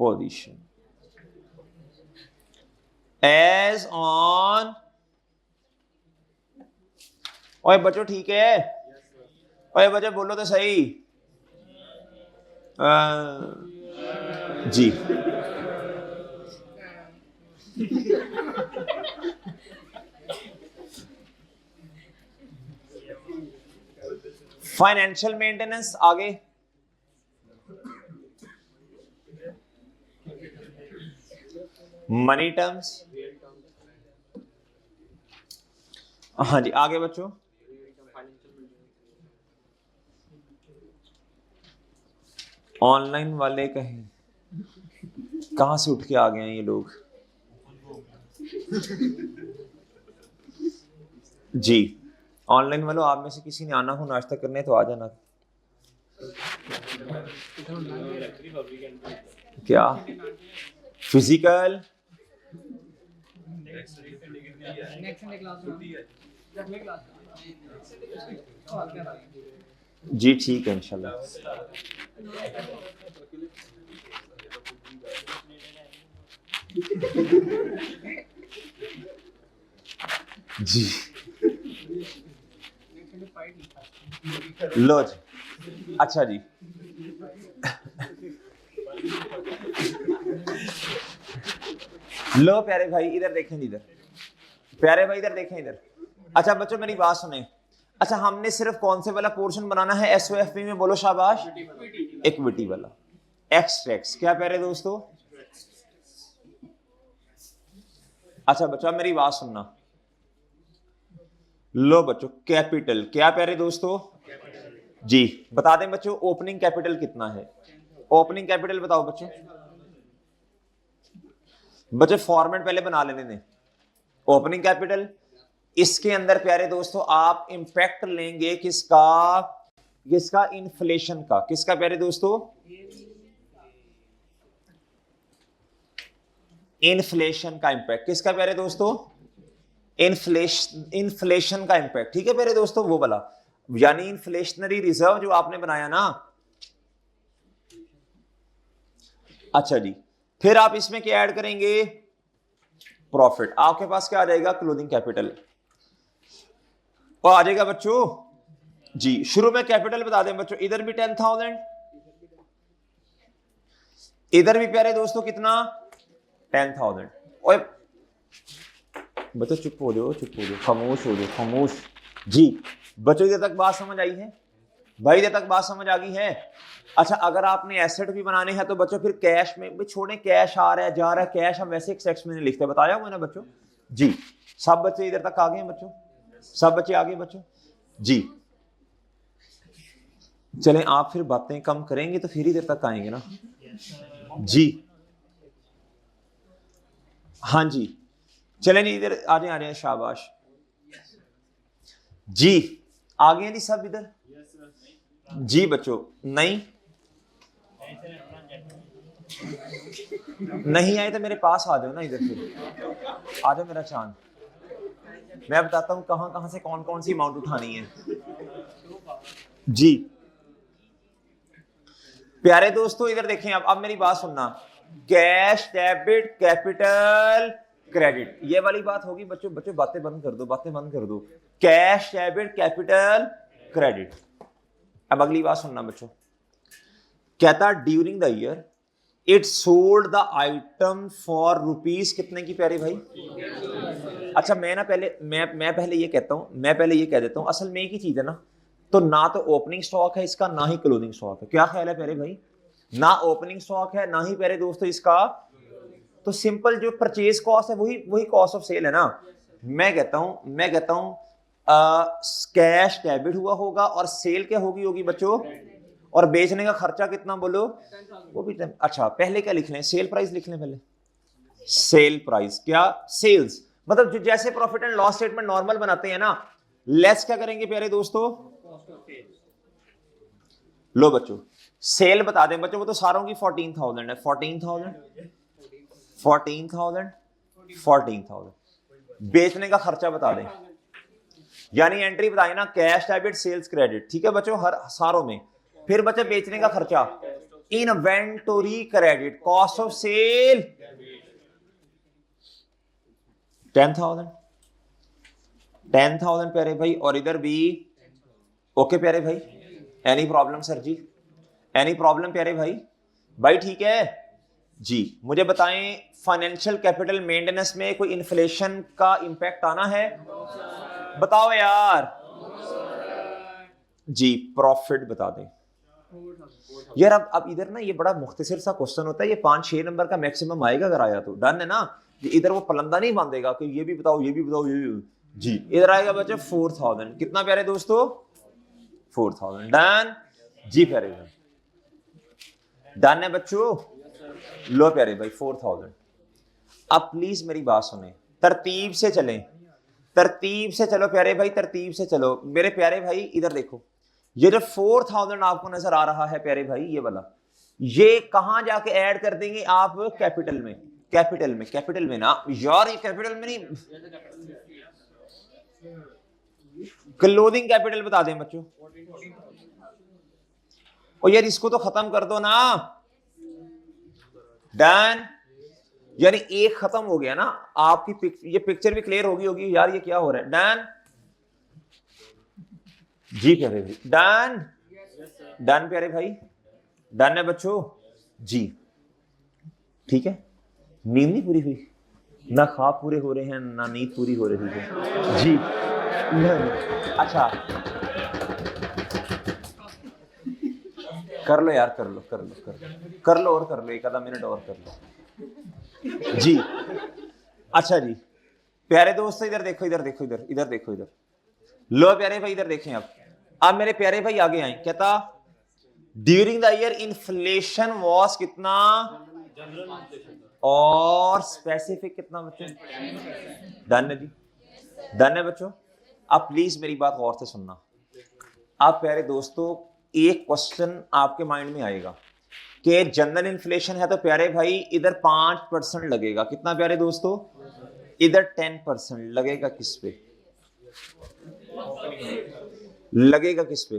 [SPEAKER 1] position as on. ओए बच्चों ठीक है? ओए बच्चों बोलो तो सही जी। फाइनेंशियल मेंटेनेंस आगे, मनी टर्म्स, हाँ जी आगे बच्चों, ऑनलाइन वाले कहीं कहां से उठ के आ गए हैं ये लोग जी। ऑनलाइन वालों आप में से किसी ने आना हो नाश्ता करने तो आ जाना। क्या फिजिकल जी, ठीक है इंशाल्लाह जी। लो जी, अच्छा जी लो प्यारे भाई इधर देखें, इधर प्यारे भाई इधर देखें इधर। अच्छा बच्चों मेरी बात सुने, अच्छा हमने सिर्फ कौन से वाला पोर्शन बनाना है एसओएफपी में? बोलो शाबाश, इक्विटी वाला, एक्सट्रैक्ट्स। क्या प्यारे दोस्तों? अच्छा बच्चों मेरी बात सुनना, लो बच्चों कैपिटल, क्या प्यारे दोस्तों जी बता दें बच्चों ओपनिंग कैपिटल कितना है, ओपनिंग कैपिटल बताओ बच्चों। बच्चों फॉर्मेट पहले बना लेने दें। ओपनिंग कैपिटल, इसके अंदर प्यारे दोस्तों आप इंपैक्ट लेंगे किसका, किसका इन्फ्लेशन का, किसका प्यारे दोस्तों इन्फ्लेशन का इंपैक्ट, किसका प्यारे दोस्तों इन्फ्लेशन का इंपैक्ट, ठीक है प्यारे दोस्तों वो वाला, यानी इन्फ्लेशनरी रिजर्व जो आपने बनाया ना। अच्छा जी, फिर आप इसमें क्या ऐड करेंगे प्रॉफिट, आपके पास क्या आ जाएगा क्लोजिंग कैपिटल और आ जाएगा बच्चों जी। शुरू में कैपिटल बता दें बच्चों, इधर भी 10,000, इधर भी प्यारे दोस्तों कितना 10,000। और बच्चों चुप हो जाओ, चुप हो जाओ, खामोश हो जाओ, खामोश जी। बच्चों इधर तक बात समझ आई है भाई, इधर तक बात समझ आ गई है। अच्छा अगर आपने एसेट भी बनाने हैं तो बच्चों फिर कैश में भी छोड़े, कैश आ रहा है जा रहा है, कैश हम वैसे एक सेक्शन में लिखते हैं, बताया हुआ ना बच्चों जी। सब बच्चे इधर तक आ गए बच्चों, सब बच्चे आ गए बच्चों जी। चलें आप फिर बातें कम करेंगे तो फिर इधर तक आएंगे ना जी। हाँ जी चलें नहीं इधर आ जाए, शाबाश जी। आ गए जी सब इधर जी बच्चों। नहीं नहीं आए तो मेरे पास आ जाओ ना, इधर फिर आ जाओ मेरा चांद, मैं बताता हूं कहां कहां से कौन कौन सी अमाउंट उठानी है जी। प्यारे दोस्तों इधर देखें अब मेरी बात सुनना, कैश डेबिट कैपिटल क्रेडिट, ये वाली बात होगी बच्चों। बच्चों बातें बंद कर दो, बातें बंद कर दो, कैश डेबिट कैपिटल क्रेडिट। अब अगली बात सुनना बच्चों, कहता during the year it sold the item for rupees कितने की प्यारे भाई। अच्छा मैं ना पहले मैं पहले ये कहता हूं, मैं पहले ये कह देता हूं, असल में एक ही चीज है ना, तो ना तो ओपनिंग स्टॉक है इसका ना ही क्लोजिंग स्टॉक है, क्या ख्याल है प्यारे भाई, ना ओपनिंग स्टॉक है ना ही प्यारे दोस्तों इसका, तो सिंपल जो परचेज कॉस्ट है वही वही कॉस्ट ऑफ सेल है ना। मैं कहता हूं कैश डेबिट हुआ होगा और सेल क्या होगी बच्चों, और बेचने का खर्चा कितना बोलो वो भी। अच्छा पहले क्या लिख लें, सेल प्राइस लिख लें पहले, सेल प्राइस क्या सेल्स, मतलब जो जैसे profit and loss statement normal बनाते हैं ना, लेस क्या करेंगे प्यारे दोस्तों, लो बच्चों सेल बता दें बच्चों, वो तो सारों की 14,000 है, 14,000 बेचने का खर्चा बता दें, यानी एंट्री बताए ना कैश डेबिट सेल्स क्रेडिट, ठीक है बच्चों हर सारों में। फिर बच्चे बेचने का खर्चा inventory credit cost of sale 10,000 प्यारे भाई, और इधर भी ओके प्यारे भाई, एनी प्रॉब्लम सर जी, एनी प्रॉब्लम प्यारे भाई, भाई ठीक है जी। मुझे बताएं फाइनेंशियल कैपिटल मेंटेनेंस में कोई इन्फ्लेशन का इंपैक्ट आना है, बताओ यार जी। प्रॉफिट बता दें यार। अब इधर ना ये बड़ा मुख्तसर सा क्वेश्चन होता है, ये 5-6 नंबर का मैक्सिमम आएगा अगर आया तो, डन है ना। इधर वो पलंदा नहीं बांधेगा कि ये भी बताओ ये भी बताओ ये भी जी। इधर आएगा बच्चे 4,000 कितना प्यारे दोस्तों 4,000 डन जी प्यारे भाई, डन है बच्चों, लो प्यारे भाई 4,000। अब प्लीज मेरी बात सुने, तरतीब से चलें, तरतीब से चलो प्यारे भाई, तरतीब से चलो मेरे प्यारे भाई। इधर देखो ये जो 4,000 आपको नजर आ रहा है प्यारे भाई, ये वाला ये कहां जाके ऐड कर देंगे आप, कैपिटल में, कैपिटल में, कैपिटल में ना यार, ये कैपिटल में नहीं, क्लोजिंग कैपिटल बता दें बच्चों। और यार इसको तो खत्म कर दो ना, डन, यानी एक खत्म हो गया ना आपकी ये पिक्चर भी क्लियर होगी यार, ये क्या हो रहा है, डन जी प्यारे भाई, डन डन प्यारे भाई, डन है बच्चों जी। ठीक है, नींद नहीं पूरी हुई, ना ख्वाब पूरे हो रहे हैं ना नींद पूरी हो रही है जी। अच्छा कर लो यार, कर लो कर लो कर लो कर लो और कर लो, एक आधा मिनट और कर लो जी। अच्छा जी प्यारे दोस्तों इधर देखो, इधर देखो, इधर इधर देखो, इधर लो प्यारे भाई इधर देखें अब मेरे प्यारे भाई आगे आए, कहता during the year inflation was कितना और स्पेसिफिक कितना बच्चों? डन है जी, डन है बच्चों। अब प्लीज मेरी बात गौर से सुनना। अब प्यारे दोस्तों एक क्वेश्चन आपके माइंड में आएगा कि जनरल इन्फ्लेशन है तो प्यारे भाई इधर 5% लगेगा, कितना प्यारे दोस्तों? इधर 10% लगेगा, किस पे लगेगा? किस पे?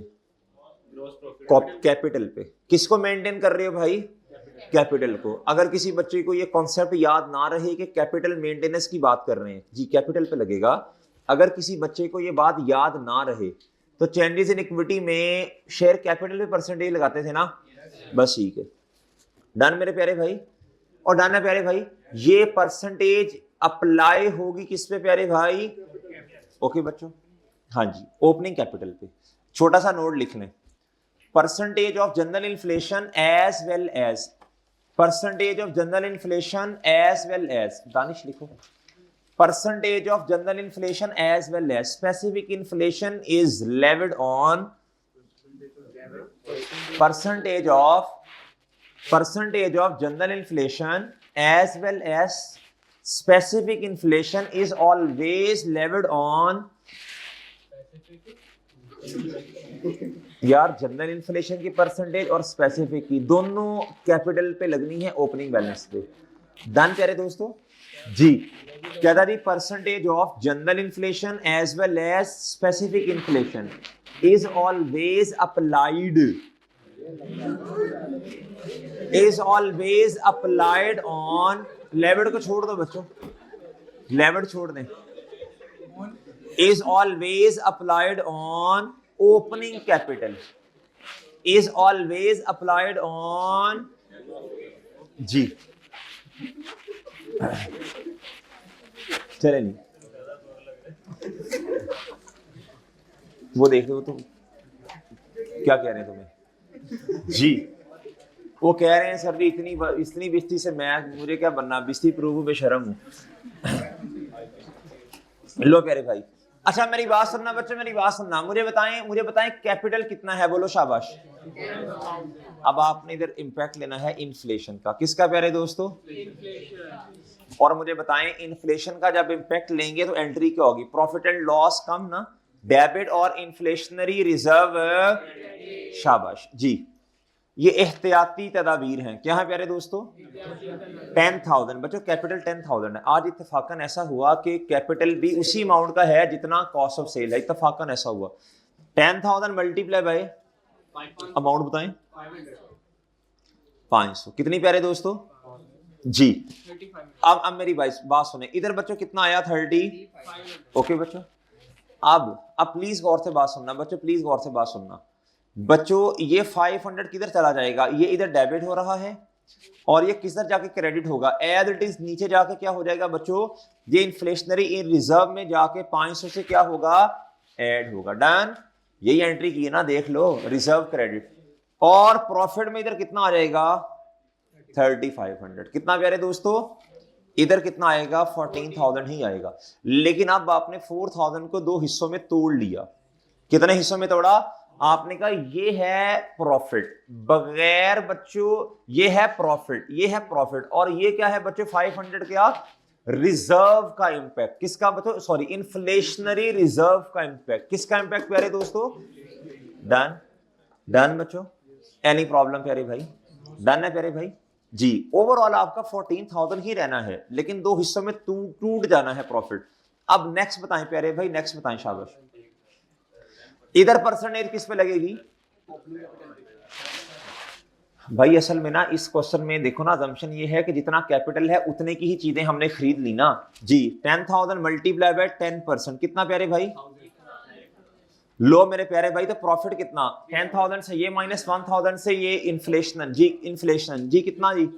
[SPEAKER 1] कैपिटल पे। किसको मेंटेन कर रहे हो भाई? कैपिटल को। अगर किसी बच्चे को ये कॉन्सेप्ट याद ना रहे कि कैपिटल मेंटेनेंस की बात कर रहे हैं, जी कैपिटल पे लगेगा। अगर किसी बच्चे को ये बात याद ना रहे तो चेंजेस इन इक्विटी में शेयर कैपिटल पे परसेंटेज लगाते थे ना, बस ठीक है। डन मेरे प्यारे भाई? और डन है प्यारे भाई, ये परसेंटेज अप्लाई होगी किस पे प्यारे भाई? ओके बच्चों, हाँ जी, ओपनिंग कैपिटल पे। छोटा सा नोट लिख लें, percentage of general inflation as well as, percentage of general inflation as well as, Danish लिखो, percentage of general inflation as well as specific inflation is levied on percentage of general inflation as well as specific inflation is always levied on, यार general inflation की percentage और specific की दोनों capital पे लगनी है, opening balance पे। Done प्यारे दोस्तों जी। क्या था जी? Percentage of general inflation as well as specific inflation is always applied on, लेवर्ड को छोड़ दो बच्चों, लेवर्ड छोड़ दें, is always applied on opening capital, is always applied on जी। चले नहीं वो देख रहे हो तुम, क्या कह रहे हैं तुम्हें जी? वो कह रहे हैं सर जी इतनी बिस्ती से मैं मुझे क्या बनना, बिस्ती प्रूफ बेशरम हूं। लो प्यारे भाई, अच्छा मेरी बात सुनना बच्चों, मेरी बात सुनना, मुझे बताएं कैपिटल कितना है? बोलो शाबाश। अब आपने इधर इंपैक्ट लेना है इन्फ्लेशन का, किसका प्यारे दोस्तों? और मुझे बताएं इन्फ्लेशन का जब इंपैक्ट लेंगे तो एंट्री क्या होगी? प्रॉफिट एंड लॉस कम ना, डेबिट और इन्फ्लेशनरी रिजर्व, शाबाश जी। ये एहतियाती तदाबीर हैं, क्या है प्यारे दोस्तों? 10,000 बच्चों, कैपिटल 10,000 है। आज इत्तेफाकन ऐसा हुआ कि कैपिटल भी उसी अमाउंट का है जितना कॉस्ट ऑफ सेल है, इत्तेफाकन ऐसा हुआ। 10,000 मल्टीप्लाई बाय अमाउंट बताएं, 500, कितनी प्यारे दोस्तों जी? अब मेरी बात सुने, इधर बच्चों कितना आया? 30। ओके बच्चों, अब प्लीज गौर से बात सुनना बच्चों, प्लीज गौर से बात सुनना बच्चों। ये 500 किधर चला जाएगा? ये इधर डेबिट हो रहा है और ये किधर जाके क्रेडिट होगा? एज इट इज नीचे जाके क्या हो जाएगा बच्चों? ये इन्फ्लेशनरी इन रिजर्व में जाके 500 से क्या होगा? ऐड होगा। डन, यही एंट्री की है ना, देख लो, रिजर्व क्रेडिट। और प्रॉफिट में इधर कितना आ जाएगा? 3500। कितना प्यारे दोस्तों? इधर कितना आएगा? 14,000 ही आएगा। लेकिन अब आपने 4,000 को दो हिस्सों में तोड़ लिया। कितने हिस्सों में तोड़ा? आपने कहा ये है प्रॉफिट, बगैर बच्चों ये है प्रॉफिट, ये है प्रॉफिट, और ये क्या है बच्चों? 500 क्या? रिजर्व का इंपैक्ट। किसका बच्चों? सॉरी, इन्फ्लेशनरी रिजर्व का इंपैक्ट। किसका इंपैक्ट प्यारे दोस्तों? डन, डन बच्चों, एनी प्रॉब्लम प्यारे भाई? डन है प्यारे भाई जी। ओवरऑल आपका 14,000 ही रहना है, लेकिन दो हिस्सों में टूट जाना है प्रॉफिट। अब नेक्स्ट बताएं प्यारे भाई, नेक्स्ट बताएं, शाबाश। इधर परसेंटेज किस पे लगेगी भाई? असल में ना इस क्वेश्चन में देखो ना, अजम्पशन ये है कि जितना कैपिटल है उतने की ही चीजें हमने खरीद ली ना जी। 10,000 मल्टीप्लाई बाय 10%, कितना प्यारे भाई? लो मेरे प्यारे भाई, तो प्रॉफिट कितना? 10,000 से ये माइनस 1,000 से ये इन्फ्लेशन जी, इन्फ्लेशन जी कितना जी?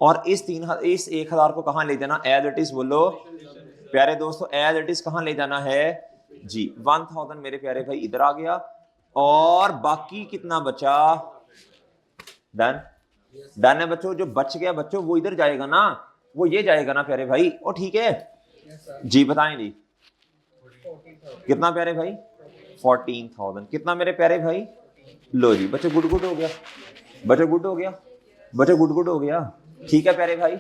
[SPEAKER 1] और इस 1,000 को कहां ले जाना? एज इट इज बोलो प्यारे दोस्तों, एज इट इज कहां ले जाना है जी? 1,000 मेरे प्यारे भाई इधर आ गया, और बाकी कितना बचा? डन, डन है बच्चों। जो बच गया बच्चों वो इधर जाएगा ना, वो ये जाएगा ना प्यारे भाई? ओ ठीक है जी, बताएं जी। कितना प्यारे भाई 14,000। कितना मेरे प्यारे भाई, लो जी बच्चों गुड गुड हो गया, बच्चों गुड हो गया, बच्चों गुड गुड हो गया। ठीक है प्यारे भाई,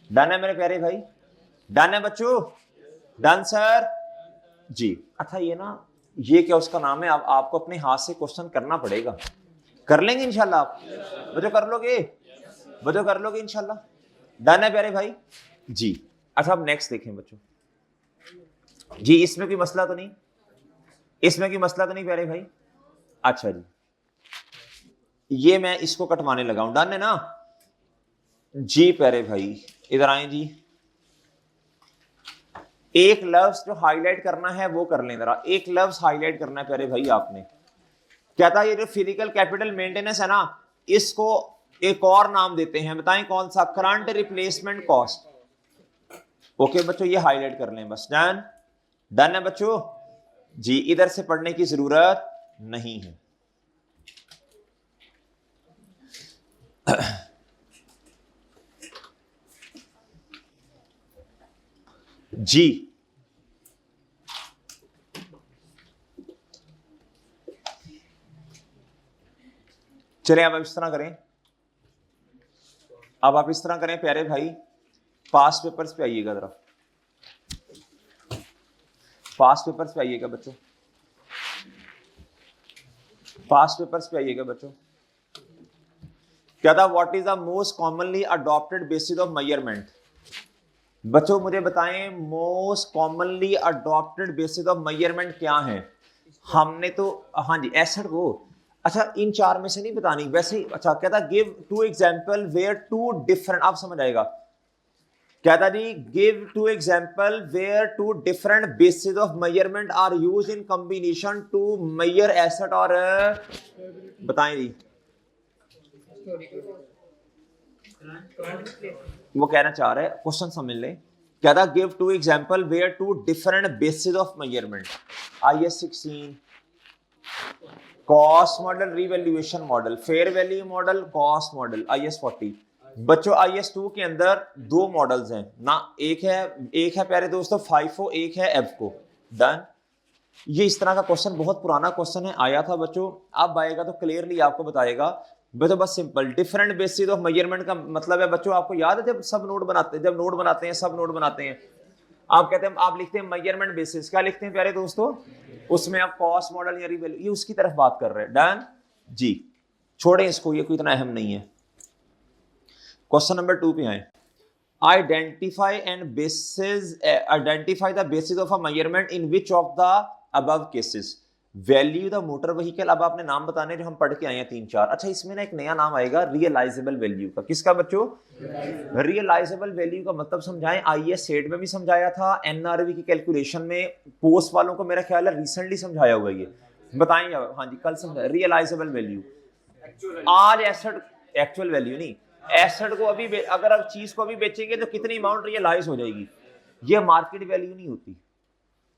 [SPEAKER 1] डन है मेरे प्यारे भाई, डन है बच्चों, डन सर जी। अच्छा ये ना, ये क्या उसका नाम है, आपको अपने हाथ से क्वेश्चन करना पड़ेगा। कर लेंगे इंशाल्लाह आप बच्चों, कर लोगे बच्चों, कर लोगे इंशाल्लाह, डन है प्यारे भाई जी। अच्छा अब नेक्स्ट देखें बच्चों जी, इसमें कोई मसला तो नहीं, इसमें कोई मसला तो नहीं प्यारे भाई। अच्छा जी, ये मैं इसको कटवाने लगा हूं, डन है ना जी प्यारे भाई। इधर आए जी, एक लफ्ज जो हाईलाइट करना है वो कर लें जरा, एक लफ्ज हाईलाइट करना है प्यारे भाई आपने। क्या था, ये जो फिजिकल कैपिटल मेंटेनेंस है ना, इसको एक और नाम देते हैं, बताएं कौन सा, करंट रिप्लेसमेंट कॉस्ट। ओके बच्चों, ये हाईलाइट कर लें बस, डन, डन है बच्चों जी। इधर से पढ़ने की जरूरत नहीं है जी। चलिए अब इस तरह करें, अब आप इस तरह करें प्यारे भाई, पास्ट पेपर्स पे आइएगा जरा, पास्ट पेपर्स पे आइएगा बच्चों, पास्ट पेपर्स पे आइएगा बच्चों। क्या था, what is the most commonly adopted basis of measurement. बच्चों मुझे बताएं most commonly adopted basis of measurement क्या है। हमने तो हाँ जी एसिड को, अच्छा इन चार में से नहीं बतानी वैसे ही। अच्छा कहता give two example where two different, आप समझ आएगा। कहता जी give two example where two different basis of measurement are used in combination to measure acid, और बताएं जी। वो कहना चाह रहे हैं, क्वेश्चन समझ ले। कहता give two example where two different basis of measurement, IS 16 cost model, revaluation model, fair value model, cost model, IS 40। बच्चों IS 2 के अंदर दो मॉडल्स हैं ना, एक है प्यारे दोस्तों FIFO, एक है EBSCO, डन। ये इस तरह का क्वेश्चन बहुत पुराना क्वेश्चन है, आया था बच्चों, अब आएगा तो क्लियरली आपको बताएगा। बच्चों बस simple different basis of measurement का मतलब है बच्चों, आपको याद है जब सब नोट बनाते हैं, जब नोट बनाते हैं, सब नोट बनाते हैं, आप कहते हैं, आप लिखते हैं मेजरमेंट बेसिस, क्या लिखते हैं प्यारे दोस्तों, उसमें आप कॉस्ट मॉडल या रिवैल्यू, ये उसकी तरफ बात कर रहे हैं, डन जी। छोड़ें इसको, ये कोई इतना अहम नहीं है। क्वेश्चन नंबर 2 पे आए, identify the basis of a measurement in which of the above cases. Value the motor vehicle, अब आपने नाम बताने जो हम पढ़ के आए हैं 3-4। अच्छा इसमें ना एक नया नाम आएगा रियलाइजेबल वैल्यू का, किसका बच्चों, रियलाइजेबल वैल्यू का मतलब समझाएं। IS 8 में भी समझाया था, NRV की कैलकुलेशन में पोस्ट वालों को मेरा ख्याल है रिसेंटली समझाया हुआ, ये बताएं, हाँ जी कल समझाया रियलाइजेबल वैल्यू। आज एसेट, एक्चुअल वैल्यू नहीं, एसेट को अभी अगर आप चीज को अभी बेचेंगे तो कितनी अमाउंट रियलाइज हो जाएगी, ये मार्केट वैल्यू नहीं होती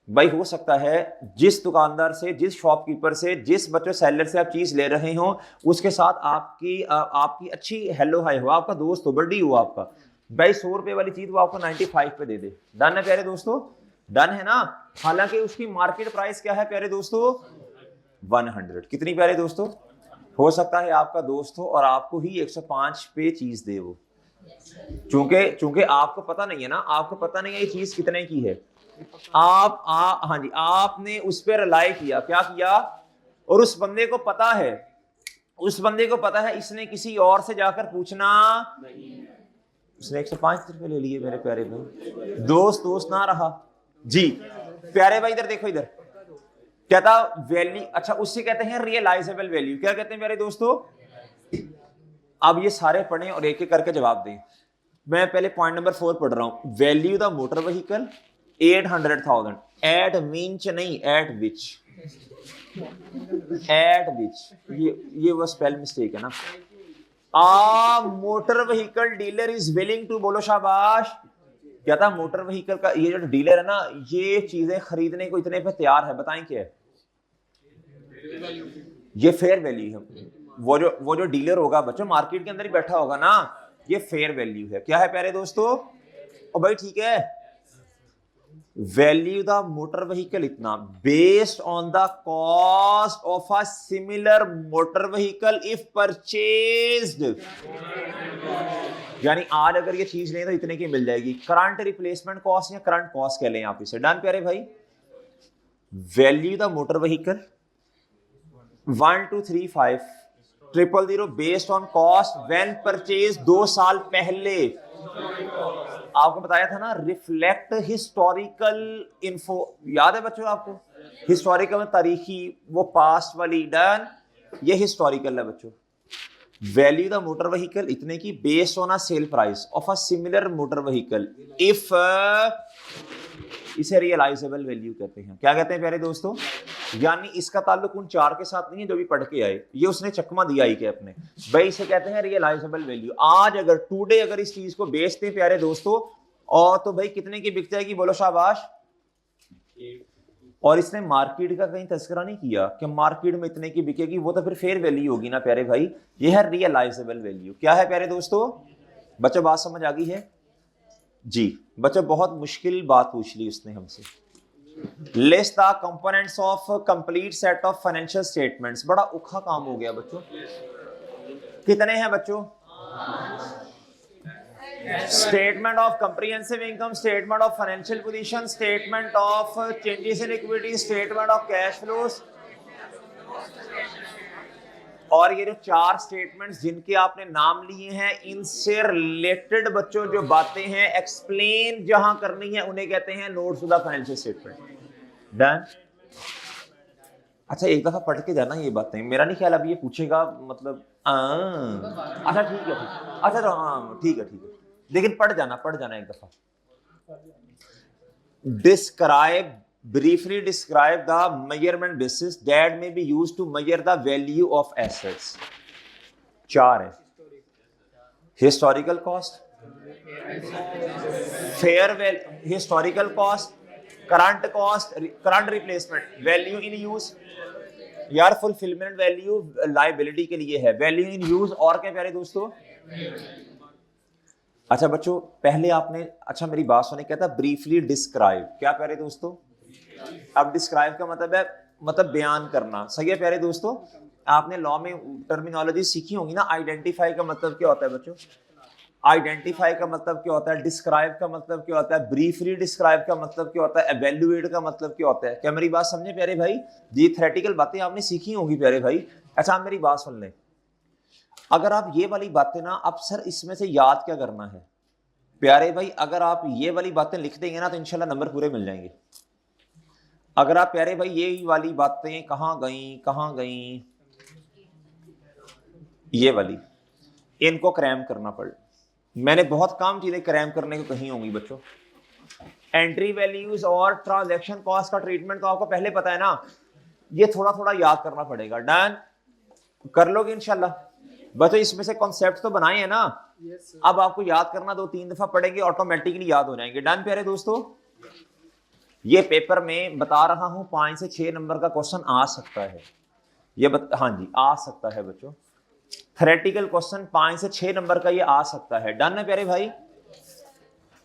[SPEAKER 1] भाई। हो सकता है जिस दुकानदार से, जिस शॉपकीपर से, जिस बच्चों सेलर से आप चीज ले रहे हो, उसके साथ आपकी अच्छी हेलो हाय हो, आपका दोस्त हो, बड़ी हो आपका भाई, 100 रुपए वाली चीज वो आपको 95 पे दे दे, डन है प्यारे दोस्तों, डन है ना। हालांकि उसकी मार्केट प्राइस क्या है प्यारे दोस्तों, 100। कितनी प्यारे दोस्तों, हो सकता है आपका दोस्त हो और आपको ही 105 पे चीज दे वो, चूंकि आपको पता नहीं है ना, आपको पता नहीं है ये चीज कितने की है, हाँ जी आपने उस पर रिलाई किया, क्या किया, और उस बंदे को पता है, इसने किसी और से जाकर पूछना नहीं, उसने 105 रुपए ले लिए मेरे प्यारे भाई, दोस्त ना रहा जी। प्यारे भाई इधर देखो, इधर कहता वैल्यू, अच्छा उससे कहते हैं रियलाइजेबल वैल्यू, क्या कहते हैं मेरे दोस्तों। अब ये सारे पढ़ें और एक एक करके जवाब दें। मैं पहले पॉइंट नंबर 4 पढ़ रहा हूं, value the motor vehicle 800,000, at means नहीं एट विच, ये वो स्पेल मिस्टेक है ना। Motor vehicle dealer is willing to, बोलो शाबाश। क्या था, मोटर व्हीकल का ये जो डीलर है ना, ये चीजें खरीदने को इतने पे तैयार है, बताएं क्या है, ये फेयर वैल्यू है। वो जो डीलर होगा बच्चों, मार्केट के अंदर ही बैठा होगा ना, ये फेयर वैल्यू है। क्या है प्यारे दोस्तों, और भाई ठीक है, वैल्यू द मोटर व्हीकल इतना based on the cost of a similar motor vehicle if purchased, यानी आज अगर ये चीज लें तो इतने की मिल जाएगी। करंट रिप्लेसमेंट कॉस्ट या करंट कॉस्ट कह लें आप इसे। डन प्यारे भाई। Value the motor vehicle 123500 based on cost when purchase 2 साल पहले। आपको बताया था ना रिफ्लेक्ट हिस्टोरिकल इन्फो, याद है बच्चों आपको? हिस्टोरिकल में तारीखी, वो पास्ट वाली। डन, ये हिस्टोरिकल है बच्चों। वैल्यू द मोटर व्हीकल इतने की based on a sale price of a similar motor vehicle if, इसे रियलाइजेबल वैल्यू कहते हैं। क्या कहते हैं प्यारे दोस्तों? यानी इसका ताल्लुक उन 4 के साथ नहीं है जो भी पढ़ के आए, ये उसने चकमा दिया ही के अपने भाई, इसे कहते हैं रियलाइजेबल वैल्यू। आज अगर टुडे अगर इस चीज को बेचते हैं प्यारे दोस्तों, और तो भाई कितने की बिक जाएगी? बोलो शाबाश। और इसने मार्केट का कहीं तस्करा नहीं किया कि मार्केट में इतने की बिकेगी, वो तो फिर फेयर वैल्यू होगी ना प्यारे भाई। ये है रियलाइजेबल वैल्यू। क्या है प्यारे दोस्तों? बच्चों बात समझ आ गई है जी? बच्चों बहुत मुश्किल बात पूछ ली उसने हमसे। List the components of complete set of financial statements. बड़ा औखा काम हो गया बच्चों। कितने हैं बच्चों? Statement of comprehensive income, statement of financial position, statement of changes in equity, statement of cash flows. और ये जो 4 स्टेटमेंट्स जिनके आपने नाम लिए हैं, इनसे रिलेटेड बच्चों जो बातें हैं एक्सप्लेन जहां करनी है उन्हें कहते हैं notes to the financial statement. Done. अच्छा एक दफा पढ़ के जाना ये बातें, मेरा नहीं ख्याल अभी ये पूछेगा मतलब अच्छा ठीक है, अच्छा तो हाँ ठीक है, लेकिन पढ़ जाना एक दफा। Describe, briefly describe the measurement basis that may be used to measure the value of assets। 4 है। Historical cost, fair value, historical cost, current cost, current replacement, value in use, यार फुलफिलमेंट वैल्यू लायबिलिटी के लिए है, value in use. और क्या प्यारे दोस्तों? अच्छा बच्चों पहले आपने, अच्छा मेरी बात सुने, कहता ब्रीफली डिस्क्राइब। क्या प्यारे दोस्तों? अब डिस्क्राइब का मतलब है मतलब बयान करना। सही है प्यारे दोस्तों? आपने लॉ में टर्मिनोलॉजी सीखी होगी ना। आइडेंटिफाई का मतलब क्या होता है बच्चों? आइडेंटिफाई का मतलब क्या होता है? डिस्क्राइब का मतलब क्या होता है? ब्रीफली डिस्क्राइब का मतलब क्या होता है? एवेल्युएट का मतलब क्या होता है? क्या मेरी बात समझे प्यारे भाई? जी थ्योरेटिकल बातें आपने सीखी होंगी प्यारे भाई। अच्छा आप मेरी बात सुन लें, अगर आप ये वाली बातें ना, अब सर इसमें से याद क्या करना है प्यारे भाई? अगर आप ये वाली बातें लिख देंगे ना तो इंशाल्लाह नंबर पूरे मिल जाएंगे। अगर आप प्यारे भाई ये वाली बातें कहाँ गई, ये वाली, इनको क्रैम करना पड़, मैंने बहुत काम चीजें क्रैम करने को कही होंगी बच्चों। एंट्री वैल्यूज और ट्रांजैक्शन कॉस्ट का ट्रीटमेंट तो आपको पहले पता है ना, ये थोड़ा थोड़ा याद करना पड़ेगा। डन, कर लोगे इंशाल्लाह बच्चों? इसमें से कॉन्सेप्ट तो बनाए हैं ना। अब आपको याद करना, 2-3 दफा पढ़ेंगे ऑटोमेटिकली याद हो जाएंगे। डन प्यारे दोस्तों? ये पेपर में बता रहा हूं 5 से 6 नंबर का क्वेश्चन आ सकता है, हाँ जी आ सकता है बच्चों। थ्योरेटिकल क्वेश्चन 5 से 6 नंबर का ये आ सकता है। डन है प्यारे भाई?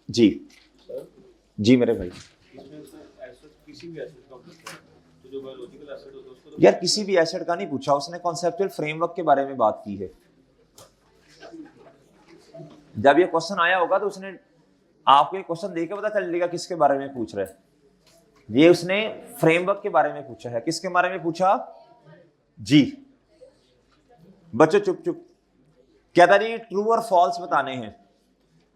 [SPEAKER 1] जी मेरे भाई। यार किसी भी एसेट का नहीं पूछा उसने, कॉन्सेप्चुअल फ्रेमवर्क के बारे में बात की है। जब ये क्वेश्चन आया होगा तो उसने आपको ये क्वेश्चन देके पता चल जाएगा किसके बारे में पूछ रहा है। ये उसने फ्रेमवर्क के बारे में पूछा है। किसके बारे में पूछा जी? बच्चों चुप कहता जी ट्रू और फॉल्स बताने हैं।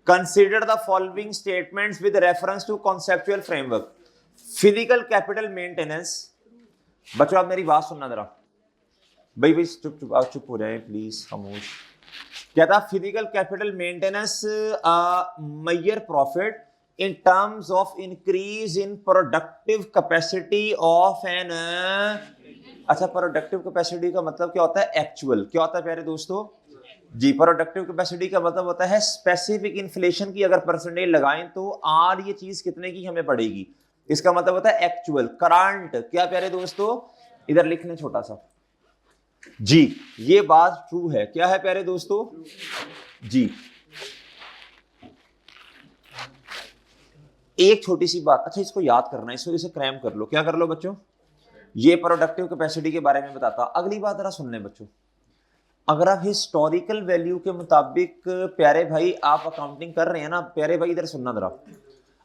[SPEAKER 1] Consider the following statements with reference to conceptual framework. Physical capital maintenance, बच्चों आप मेरी बात सुनना जरा भाई चुप हो जाए प्लीज खामोश। कहता physical capital maintenance measure profit in terms of increase in productive capacity of an अच्छा प्रोडक्टिव कैपेसिटी का मतलब क्या होता है? एक्चुअल। क्या होता है प्यारे दोस्तों? जी प्रोडक्टिव कैपेसिटी का मतलब होता है स्पेसिफिक इन्फ्लेशन की अगर परसेंटेज लगाएं तो आर ये चीज कितने की हमें पड़ेगी, इसका मतलब होता है एक्चुअल करंट। क्या प्यारे दोस्तों? इधर लिख लें छोटा सा जी, ये बात ट्रू है। क्या है प्यारे दोस्तों? जी एक छोटी सी बात, अच्छा इसको याद करना है, इसको इसे क्रैम कर लो। क्या कर लो बच्चों? ये प्रोडक्टिव कैपेसिटी के बारे में बताता। अगली बात जरा सुन लें बच्चों, अगर आप हिस्टोरिकल वैल्यू के मुताबिक प्यारे भाई आप अकाउंटिंग कर रहे हैं ना, प्यारे भाई इधर सुनना जरा,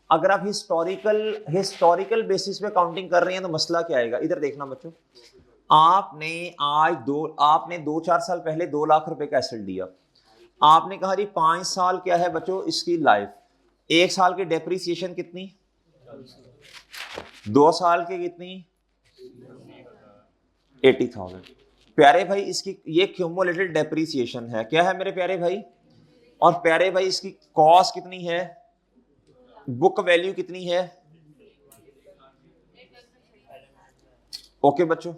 [SPEAKER 1] अगर आप हिस्टोरिकल बेसिस पे अकाउंटिंग कर रहे हैं तो मसला क्या आएगा, इधर देखना बच्चों। आपने 2-4 साल पहले 2 लाख रुपए का एसेट दिया, आपने कहा जी 5 साल क्या है बच्चों इसकी लाइफ, 1 साल की डेप्रीसिएशन कितनी, 2 साल की कितनी, 80,000। प्यारे भाई इसकी ये क्यूमुलेटेड डेप्रीसिएशन है, क्या है मेरे प्यारे भाई? और प्यारे भाई इसकी कॉस्ट कितनी है, बुक वैल्यू कितनी है? ओके बच्चों,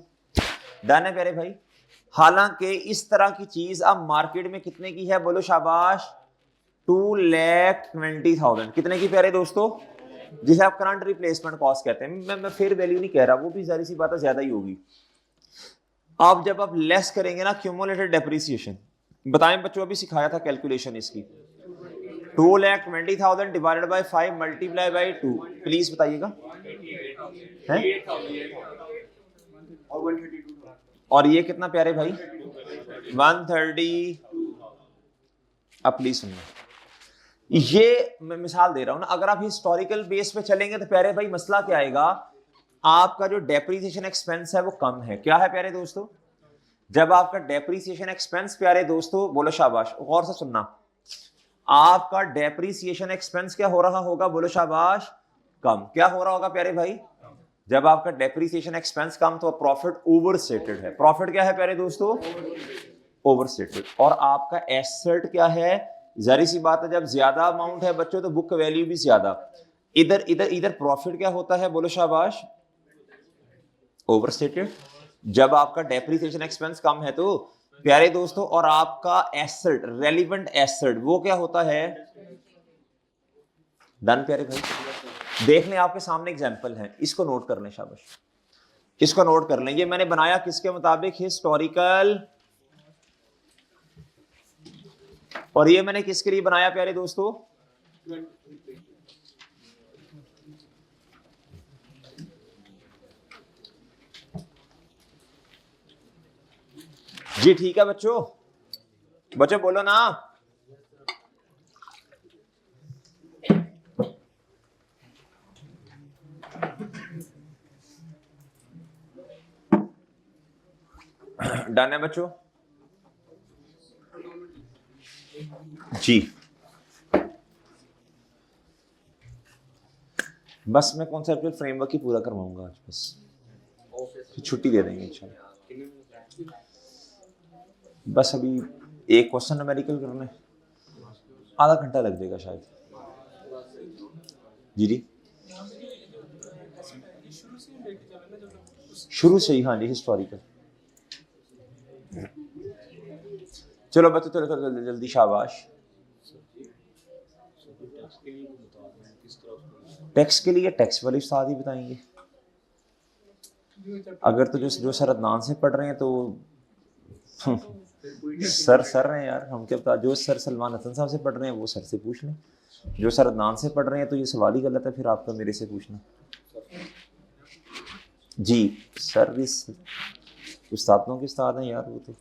[SPEAKER 1] डन है प्यारे भाई। हालांकि इस तरह की चीज अब मार्केट में कितने की है, बोलो शाबाश, 2,20,000। कितने की प्यारे दोस्तों? जिसे आप करंट रिप्लेसमेंट कॉस्ट कहते हैं। मैं फिर वैल्यू नहीं कह रहा, वो भी जारी सी बात है ज्यादा ही होगी। अब जब आप लेस करेंगे ना क्यूमुलेटेड डेप्रीसिएशन, बताएं बच्चों, अभी सिखाया था कैलकुलेशन इसकी, 2,20,000 divided by 5 multiply by 2, please बताइएगा है? और ये कितना प्यारे भाई? 130। अब प्लीज सुनिए, ये मैं मिसाल दे रहा हूं ना, अगर आप हिस्टोरिकल बेस पे चलेंगे तो प्यारे भाई मसला क्या आएगा, आपका जो डेप्रीसिएशन एक्सपेंस है वो कम है। क्या है प्यारे दोस्तों? जब आपका डेप्रीसिएशन एक्सपेंस प्यारे दोस्तों, बोलो शाबाश, गौर से सुनना, आपका डेप्रीसिएशन एक्सपेंस क्या हो रहा होगा, बोलो शाबाश, कम। क्या हो रहा होगा प्यारे भाई? जब आपका डेप्रीसिएशन एक्सपेंस कम तो प्रॉफिट ओवरस्टेटेड है। प्रॉफिट क्या है प्यारे दोस्तों? ओवरस्टेटेड। और आपका एसेट क्या है? जारी सी बात है, जब ज्यादा अमाउंट है बच्चों तो बुक वैल्यू भी ज्यादा। इधर इधर इधर प्रॉफिट क्या होता है, बोलो शाबाश, ओवरस्टेटेड। जब आपका डेप्रीसिएशन एक्सपेंस कम है तो प्यारे दोस्तों, और आपका एसेट, रेलिवेंट एसेट, वो क्या होता है? डन प्यारे भाई। देख लें, आपके सामने एग्जांपल है, इसको नोट कर लें, शाबाश, इसको नोट कर लें। ये मैंने बनाया किसके मुताबिक? हिस्टोरिकल। और ये मैंने किसके लिए बनाया प्यारे दोस्तों? जी ठीक है बच्चों, बच्चों बोलो ना। डन है बच्चों? जी बस मैं कॉन्सेप्चुअल फ्रेमवर्क ही पूरा करवाऊंगा आज, बस फिर छुट्टी दे देंगे इंशाल्लाह। बस अभी एक क्वेश्चन न्यूमेरिकल करना है, आधा घंटा लग जाएगा शायद। जी जी शुरू से ही, हाँ जी, हिस्टोरिकल। चलो बच्चों, चलो चलो जल्दी जल्दी, शाबाश। टैक्स के लिए टैक्स वाले उस्ताद ही बताएंगे। अगर तो जो सर अदनान से पढ़ रहे हैं तो सर हैं यार, हम क्या पता। जो सर सलमान हसन साहब से पढ़ रहे हैं वो सर से पूछ लें, जो सर अदनान से पढ़ रहे हैं तो ये सवाल ही गलत है फिर आपका मेरे से पूछना। जी सर इस उस्तादों के उस्ताद हैं यार वो तो।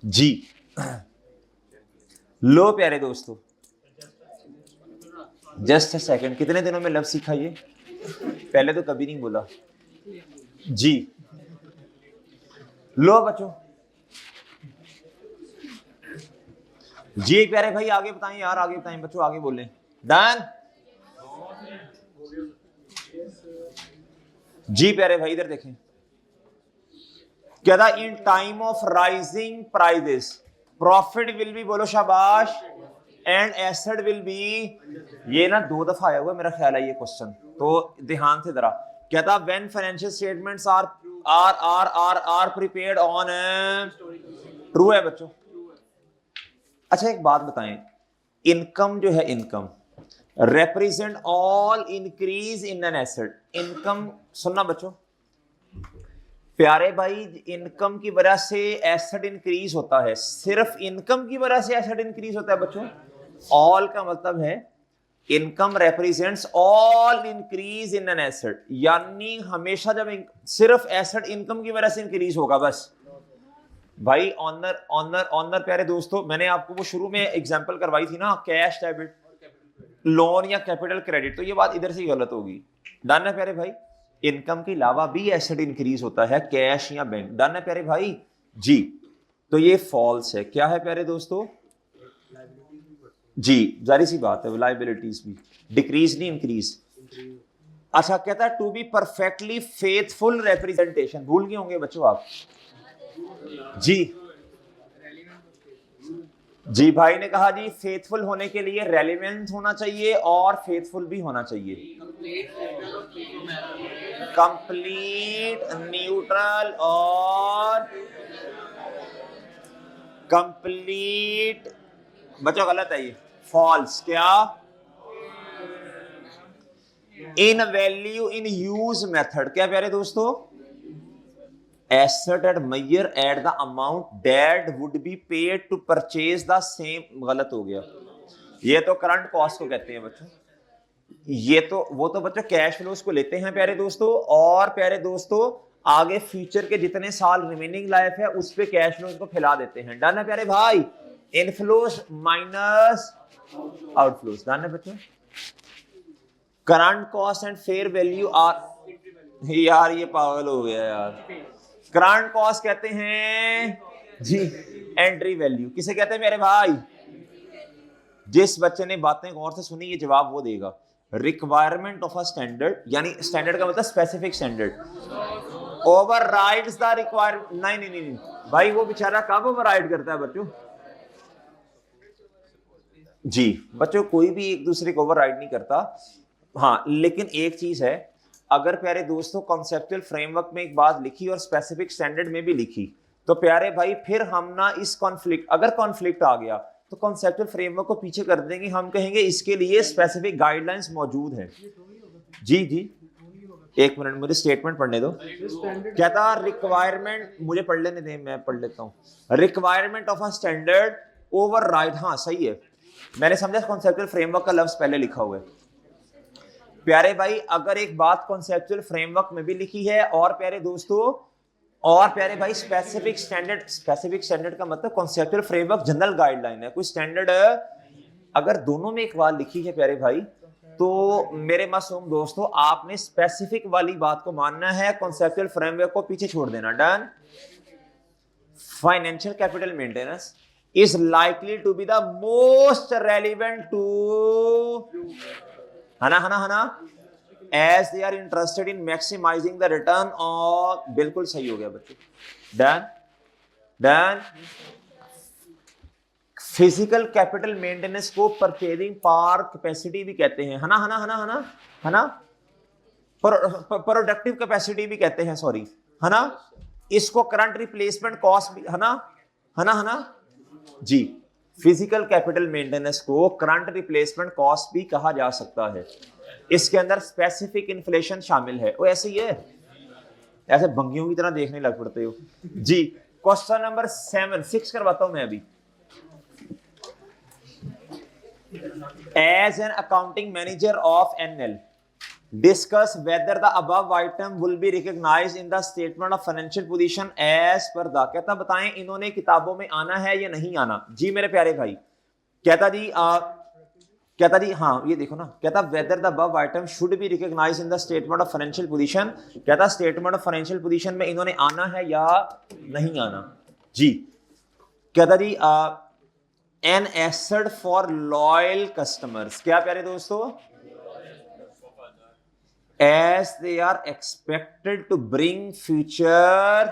[SPEAKER 1] जी लो प्यारे दोस्तों, जस्ट अ सेकंड, कितने दिनों में लफ्ज सीखा ये? पहले तो कभी नहीं बोला। जी लो बच्चों, जी प्यारे भाई आगे बताएं यार, आगे बताएं बच्चों, आगे बोलें। डन। जी प्यारे भाई इधर देखें, क्या था? In time of rising prices profit will be, बोलो शाबाश, एंड एसेट विल बी। ये ना 2 दफा आया हुआ मेरा ख्याल है ये क्वेश्चन, तो ध्यान से जरा। क्या था? When financial statements are prepared on, true है बच्चों। अच्छा एक बात बताएं, इनकम जो है, income represent all increase in an asset। Income सुनना बच्चों, प्यारे भाई, इनकम की वजह से एसेट इंक्रीज होता है। सिर्फ इनकम की वजह से एसेट इंक्रीज होता है बच्चों? ऑल का मतलब है income represents all increase in an asset, यानी हमेशा जब सिर्फ एसेट इनकम की वजह से इंक्रीज होगा बस। भाई ऑनर ऑनर ऑनर प्यारे दोस्तों, मैंने आपको वो शुरू में एग्जांपल करवाई थी ना, कैश डेबिट लोन या कैपिटल क्रेडिट, तो ये बात इधर से गलत होगी। डन है प्यारे भाई। इनकम के अलावा भी एसेट इंक्रीज होता है, कैश या बैंक। डन है प्यारे भाई जी। तो ये फॉल्स है। क्या है प्यारे दोस्तों जी, जारी सी बात है, लायबिलिटीज भी डिक्रीज नहीं इंक्रीज। अच्छा कहता है to be perfectly faithful representation, भूल गए होंगे बच्चों आप जी। जी भाई ने कहा जी फेथफुल होने के लिए रेलिवेंट होना चाहिए और फेथफुल भी होना चाहिए। कंप्लीट न्यूट्रल और कंप्लीट, बच्चों गलत है ये, फॉल्स। क्या? In value in use method. क्या प्यारे दोस्तों? Asset at measure at the amount that would be paid to purchase the same, गलत हो गया। ये तो करंट कॉस्ट को कहते हैं बच्चों, ये तो वो तो बच्चों कैश फ्लोज को लेते हैं प्यारे दोस्तों, और प्यारे दोस्तों आगे फ्यूचर के जितने साल रिमेनिंग लाइफ है उस पे कैश फ्लोज को फैला देते हैं। डन है प्यारे भाई। Inflows minus outflows. डन है बच्चों। Current cost and fair value are, यार ये पागल हो गया यार। करंट कॉस्ट कहते हैं जी एंट्री वैल्यू। किसे कहते हैं मेरे भाई? जिस बच्चे ने बातें गौर से सुनी ये जवाब वो देगा। रिक्वायरमेंट ऑफ अ स्टैंडर्ड, यानी स्टैंडर्ड का मतलब specific standard overrides the requirement. नहीं नहीं नहीं भाई, वो बेचारा कब ओवरराइड करता है बच्चों? जी बच्चों कोई भी एक दूसरे को ओवरराइड नहीं करता। हाँ लेकिन एक चीज है, अगर प्यारे दोस्तों कॉन्सेप्चुअल फ्रेमवर्क में एक बात लिखी और स्पेसिफिक स्टैंडर्ड में भी लिखी, तो प्यारे भाई फिर हम ना इस कॉन्फ्लिक्ट, अगर कॉन्फ्लिक्ट आ गया तो कॉन्सेप्चुअल फ्रेमवर्क को पीछे कर देंगे, हम कहेंगे इसके लिए स्पेसिफिक गाइडलाइंस मौजूद हैं। जी जी एक मिनट मुझे स्टेटमेंट पढ़ने दो। कहता रिक्वायरमेंट, मुझे पढ़ लेने दें, मैं पढ़ लेता हूं। Requirement of a standard override, हाँ सही है, मैंने समझा कॉन्सेप्चुअल फ्रेमवर्क का लफ्ज पहले लिखा हुआ है। प्यारे भाई अगर एक बात कॉन्सेप्चुअल फ्रेमवर्क में भी लिखी है और प्यारे दोस्तों, और प्यारे भाई स्पेसिफिक स्टैंडर्ड, स्पेसिफिक स्टैंडर्ड का मतलब कॉन्सेप्चुअल फ्रेमवर्क जनरल गाइडलाइन है, कोई स्टैंडर्ड अगर दोनों में एक बात लिखी है प्यारे भाई, तो मेरे मासूम दोस्तों आपने स्पेसिफिक वाली बात को मानना है, कॉन्सेप्चुअल फ्रेमवर्क को पीछे छोड़ देना। Done. Financial capital maintenance is likely to be the most relevant to, है ना, as they are interested in maximizing the return on, बिल्कुल सही हो गया बच्चों। Done done. Physical capital maintenance को परचेजिंग पावर कैपेसिटी भी कहते हैं, है ना, प्रोडक्टिव कैपेसिटी भी कहते हैं, सॉरी, है ना। इसको करंट रिप्लेसमेंट कॉस्ट भी, है ना जी। फिजिकल कैपिटल मेंटेनेंस को करंट रिप्लेसमेंट कॉस्ट भी कहा जा सकता है। इसके अंदर स्पेसिफिक इन्फ्लेशन शामिल है। वो ऐसे ही है, ऐसे बंगियों की तरह देखने लग पड़ते हो जी। क्वेश्चन नंबर 6 करवाता हूं मैं अभी। As an accounting manager of NL discuss whether the above item will be recognized in the statement of financial position as per the, कहता बताएं इन्होंने किताबों में आना है या नहीं आना। जी मेरे प्यारे भाई, कहता जी हाँ ये देखो ना, कहता whether the above item should be recognized in the statement of financial position, कहता statement of financial position में इन्होंने आना है या नहीं आना। जी कहता जी an asset for loyal customers, क्या प्यारे दोस्तों? As they are expected to bring future,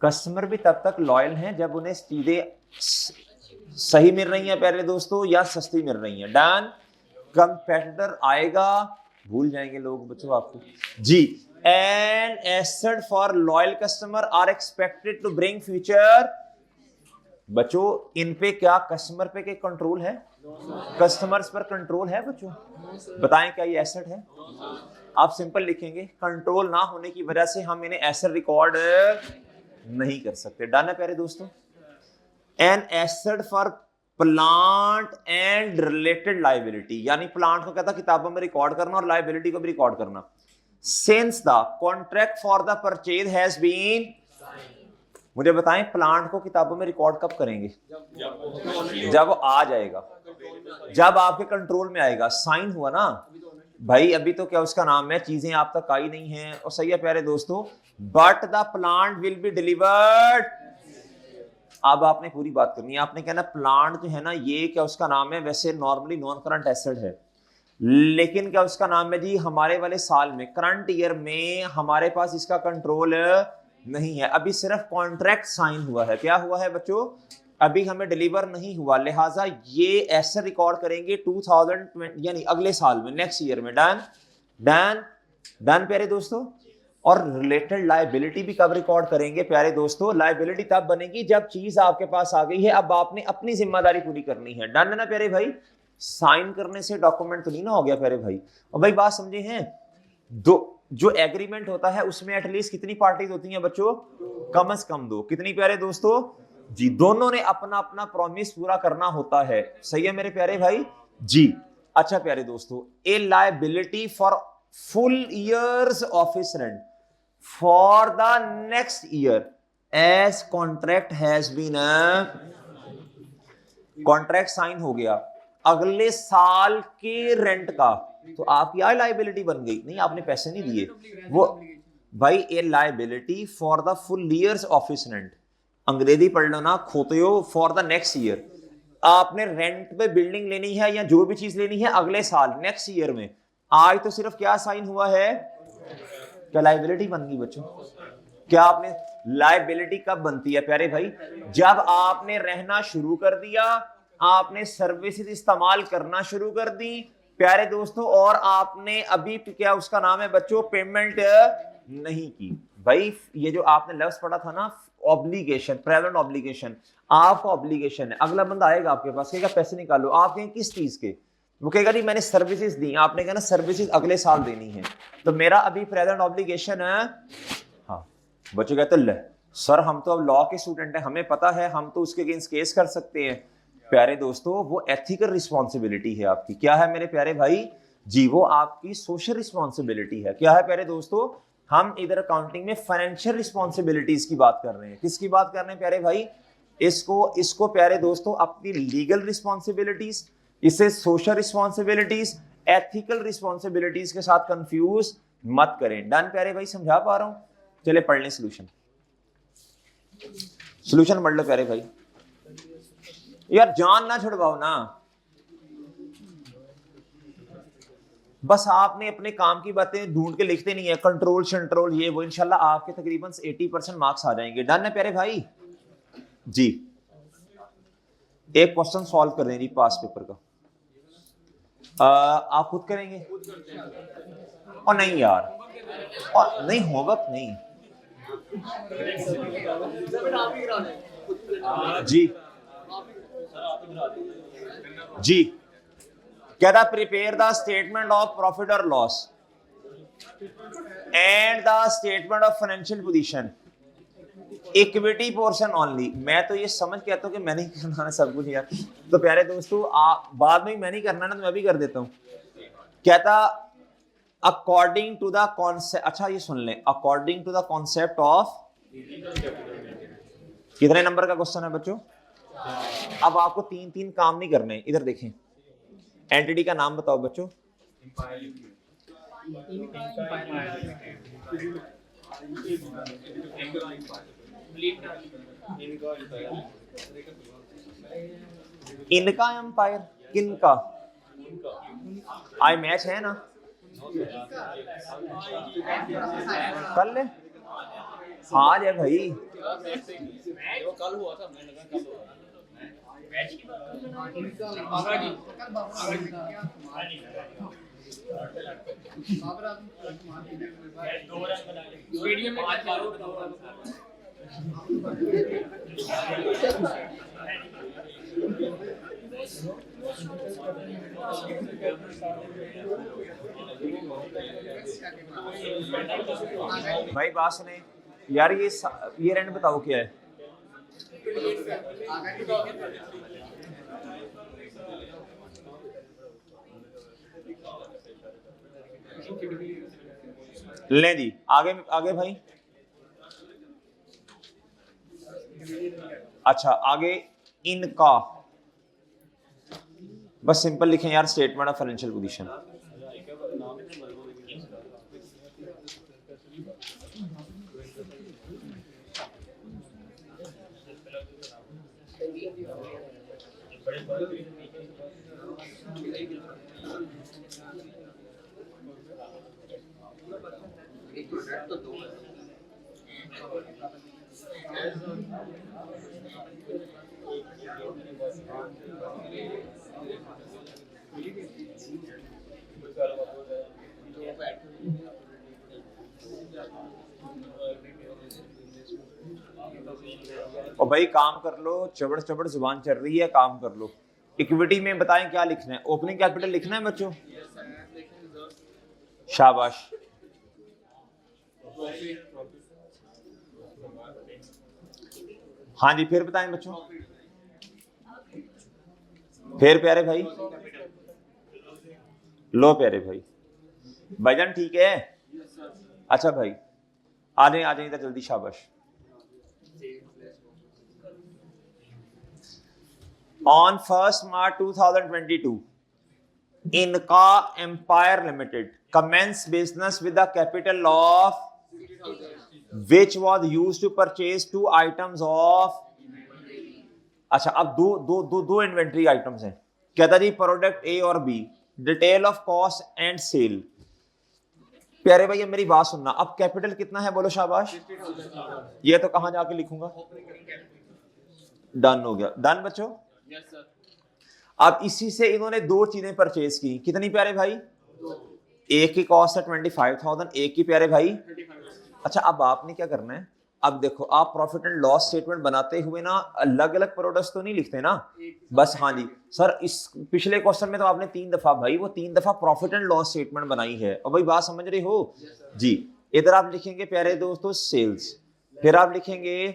[SPEAKER 1] customer भी तब तक लॉयल हैं जब उन्हें चीजें सही मिल रही हैं प्यारे दोस्तों या सस्ती मिल रही हैं। डन। कंपेटिटर आएगा, भूल जाएंगे लोग बच्चों आपको जी। An asset for loyal customer are expected to bring future, बच्चों इन पे क्या कस्टमर पे के कंट्रोल है? कस्टमर्स पर कंट्रोल है बच्चों? बताएं क्या ये एसेट है? आप सिंपल लिखेंगे, कंट्रोल ना होने की वजह से हम इन्हें एसेट रिकॉर्ड नहीं कर सकते। डन है प्यारे दोस्तों। N asset for plant and related liability, यानी प्लांट को कहता किताबों में रिकॉर्ड करना और लाइबिलिटी को भी रिकॉर्ड करना। Since the contract for the purchase has been, मुझे बताएं प्लांट को किताबों में रिकॉर्ड कब करेंगे? जब वो आ जाएगा, जब आपके कंट्रोल में आएगा। साइन हुआ ना भाई, अभी तो क्या उसका नाम है, चीजें आप तक आई नहीं है। और सही है प्यारे दोस्तों, but the plant will be delivered. अब आपने पूरी बात करनी है, आपने कहना प्लांट जो है ना ये क्या उसका नाम है, वैसे नॉर्मली नॉन करंट एसेट है, लेकिन क्या उसका नाम है जी हमारे वाले साल में, करंट ईयर में हमारे पास इसका कंट्रोल नहीं है। अभी सिर्फ कॉन्ट्रैक्ट साइन हुआ है। क्या हुआ है बच्चों? अभी हमें डिलीवर नहीं हुआ, लिहाजा ये ऐसे रिकॉर्ड करेंगे 2020 यानी अगले साल में, नेक्स्ट ईयर में। डन डन डन प्यारे दोस्तों। और रिलेटेड लायबिलिटी भी कब रिकॉर्ड करेंगे प्यारे दोस्तों? लायबिलिटी तब बनेगी जब चीज आपके पास आ गई है, अब आपने अपनी जिम्मेदारी पूरी करनी है। डन है ना प्यारे भाई? साइन करने से डॉक्यूमेंट तो नहीं ना हो गया प्यारे भाई। और भाई बात समझे हैं, दो जो एग्रीमेंट होता है उसमें एटलीस्ट कितनी पार्टीज होती हैं बच्चों? कम से कम दो। कितनी प्यारे दोस्तों? जी, दोनों ने अपना अपना प्रॉमिस पूरा करना होता है। सही है मेरे प्यारे भाई जी। अच्छा प्यारे दोस्तों, a liability for full years office rent for the next year as contract has been, contract sign हो गया अगले साल के रेंट का, तो आपकी आई लायबिलिटी बन गई। नहीं, आपने पैसे नहीं दिए वो भाई। A liability for the full years office rent, अंग्रेजी पढ़ लो ना खोते हो, फॉर द नेक्स्ट ईयर। आपने रेंट पे बिल्डिंग लेनी है या जो भी चीज लेनी है अगले साल, नेक्स्ट ईयर में। आज तो सिर्फ क्या साइन हुआ है? क्या लायबिलिटी बन गई बच्चों? क्या आपने लायबिलिटी कब बनती है प्यारे भाई? जब आपने रहना शुरू कर दिया, आपने सर्विसेज इस्तेमाल करना शुरू कर दी प्यारे दोस्तों, और आपने अभी क्या उसका नाम है बच्चों, पेमेंट नहीं की। भाई ये जो आपने लफ्ज पढ़ा था ना, ऑब्लिगेशन, प्रेजेंट ऑब्लिगेशन, आपका ऑब्लिगेशन है। अगला बंदा आएगा आपके पास, कहेगा पैसे निकालो, आप कहेंगे किस चीज के? वो कहेगा नहीं मैंने सर्विसेज दी, आपने कहा ना सर्विसेज अगले साल देनी है, तो मेरा अभी प्रेजेंट ऑब्लिगेशन है। हाँ, बच्चे कहते ले सर हम तो अब लॉ के स्टूडेंट हैं, हमें पता है, हम तो उसके अगेंस्ट केस कर सकते हैं। प्यारे दोस्तों, वो एथिकल रिस्पॉन्सिबिलिटी है आपकी। क्या है मेरे प्यारे भाई जी? वो आपकी सोशल रिस्पॉन्सिबिलिटी है। क्या है प्यारे दोस्तों? हम इधर अकाउंटिंग में फाइनेंशियल रिस्पॉन्सिबिलिटीज की बात कर रहे हैं। किसकी बात कर रहे हैं प्यारे भाई? इसको प्यारे दोस्तों अपनी लीगल रिस्पॉन्सिबिलिटीज, इसे सोशल रिस्पॉन्सिबिलिटीज, एथिकल रिस्पॉन्सिबिलिटीज के साथ कंफ्यूज मत करें। डन प्यारे भाई? समझा पा रहा हूं? चले पढ़ लें सोल्यूशन। सोल्यूशन पढ़ लो प्यारे भाई। यार जान ना छुड़वाओ ना, बस आपने अपने काम की बातें ढूंढ के लिखते नहीं है, कंट्रोल शंट्रोल ये वो, इंशाल्लाह आपके तकरीबन 80% मार्क्स आ जाएंगे। डन है प्यारे भाई जी? एक क्वेश्चन सॉल्व कर दें जी पास पेपर का। आप खुद करेंगे? और नहीं यार, और नहीं होमवर्क नहीं जी जी। कहता prepare the statement of profit और loss and the statement of financial position, equity portion only. मैं तो ये समझ के आता हूं कि मैंने ही करना है सब कुछ यार, तो प्यारे दोस्तों बाद में मैंने ही करना ना, तो मैं भी कर देता हूं। कहता अकॉर्डिंग टू द कॉन्सेप्ट, अच्छा ये सुन लें, according to the concept of, कितने नंबर का क्वेश्चन है बच्चों? अब आपको तीन तीन काम नहीं करने, इधर देखें, एंटिटी का नाम बताओ बच्चों। इनका एम्पायर, किनका? आई मैच है ना, कर ले। आज है भाई, कल हुआ था, मैच की भाई बात सुने यार, ये रेंट बताओ क्या है? ले जी, आगे आगे भाई। अच्छा आगे इनका, बस सिंपल लिखें यार, स्टेटमेंट ऑफ फाइनेंशियल पोजीशन। और भाई काम कर लो, चबड़ चबड़ जुबान चल रही है, काम कर लो। इक्विटी में बताएं क्या लिखना है, ओपनिंग कैपिटल लिखना है बच्चों, शाबाश। हाँ जी, फिर बताएं बच्चों, फिर प्यारे भाई, लो प्यारे भाई, भाईजान ठीक है। अच्छा भाई आ जाए इधर जल्दी, शाबाश। On 1st March 2022, Inca Empire Limited commenced business with a capital of which was used to purchase 2 items of। अच्छा अब दो इन्वेंट्री आइटम्स हैं, क्या था जी, प्रोडक्ट ए और B, detail of cost and sale. प्यारे भाई मेरी बात सुनना, अब कैपिटल कितना है बोलो शाबाश, ये तो कहां जाके लिखूंगा, डन हो गया, डन बच्चों। अब इसी से इन्होंने 2 चीजें परचेज की, कितनी प्यारे भाई, एक की कॉस्ट है 25,000, एक की प्यारे भाई। अच्छा अब आपने क्या करना है, अब देखो आप प्रॉफिट एंड लॉस स्टेटमेंट बनाते हुए ना अलग अलग प्रोडक्ट्स तो नहीं लिखते ना, बस। हाँ जी सर, इस पिछले क्वेश्चन में तो आपने 3 दफा भाई, वो 3 दफा प्रॉफिट एंड लॉस स्टेटमेंट बनाई है, और भाई बात समझ रहे हो जी। इधर आप लिखेंगे प्यारे दोस्तों सेल्स, फिर आप लिखेंगे,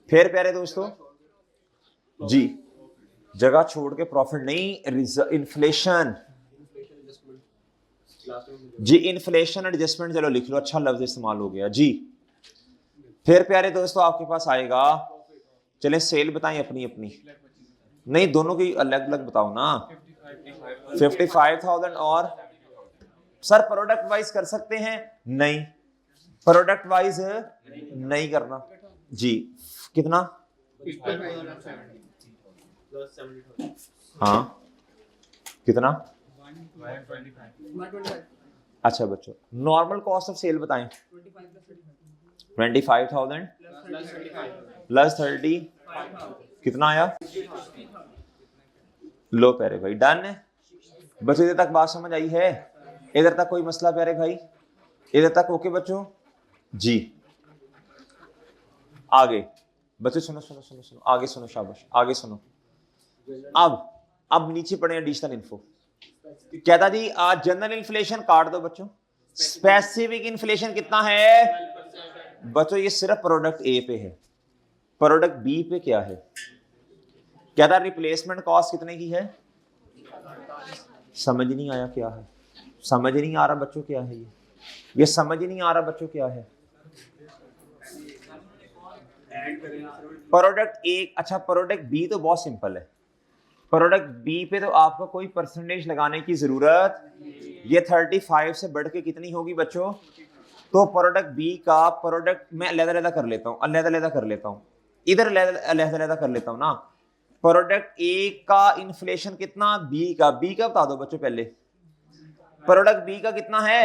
[SPEAKER 1] फिर प्यारे दोस्तों जी, जगह छोड़ के प्रॉफिट नहीं, इन्फ्लेशन जी, इन्फ्लेशन एडजस्टमेंट, चलो लिख लो, अच्छा लफ्ज इस्तेमाल हो गया जी। फिर प्यारे दोस्तों आपके पास आएगा, चले सेल बताएं अपनी अपनी, नहीं दोनों की अलग अलग बताओ ना, 55,000 और सर प्रोडक्ट वाइज कर सकते हैं, नहीं प्रोडक्ट वाइज नहीं करना जी, कितना, हाँ कितना, अच्छा बच्चों नॉर्मल कॉस्ट ऑफ सेल बताएं, 25,000 प्लस 30 कितना आया, लो प्यारे भाई, डन है बच्चों। इधर तक बात समझ आई है, इधर तक कोई मसला प्यारे भाई, इधर तक ओके बच्चों जी। आगे बच्चों सुनो सुनो सुनो सुनो, आगे सुनो शाबाश, आगे सुनो। अब नीचे पढ़े एडिशनल इन्फो, कहता जी आज जनरल इन्फ्लेशन काट दो बच्चों, स्पेसिफिक इन्फ्लेशन कितना है बच्चों, ये सिर्फ प्रोडक्ट ए पे है, प्रोडक्ट बी पे क्या है, कहता रिप्लेसमेंट कॉस्ट कितने की है, समझ नहीं आया क्या है, समझ नहीं आ रहा बच्चों क्या है ये समझ नहीं आ रहा बच्चों क्या है, प्रोडक्ट ए। अच्छा प्रोडक्ट बी तो बहुत सिंपल है, प्रोडक्ट बी पे तो आपको कोई परसेंटेज लगाने की जरूरत, ये 35 से बढ़ के कितनी होगी बच्चों, तो प्रोडक्ट बी का, प्रोडक्ट मैं अलग-अलग कर लेता हूँ, अलग-अलग कर लेता हूँ, इधर अलग-अलग कर लेता हूँ ना, प्रोडक्ट ए का इन्फ्लेशन कितना, बी का बता दो बच्चों पहले, प्रोडक्ट बी का कितना है,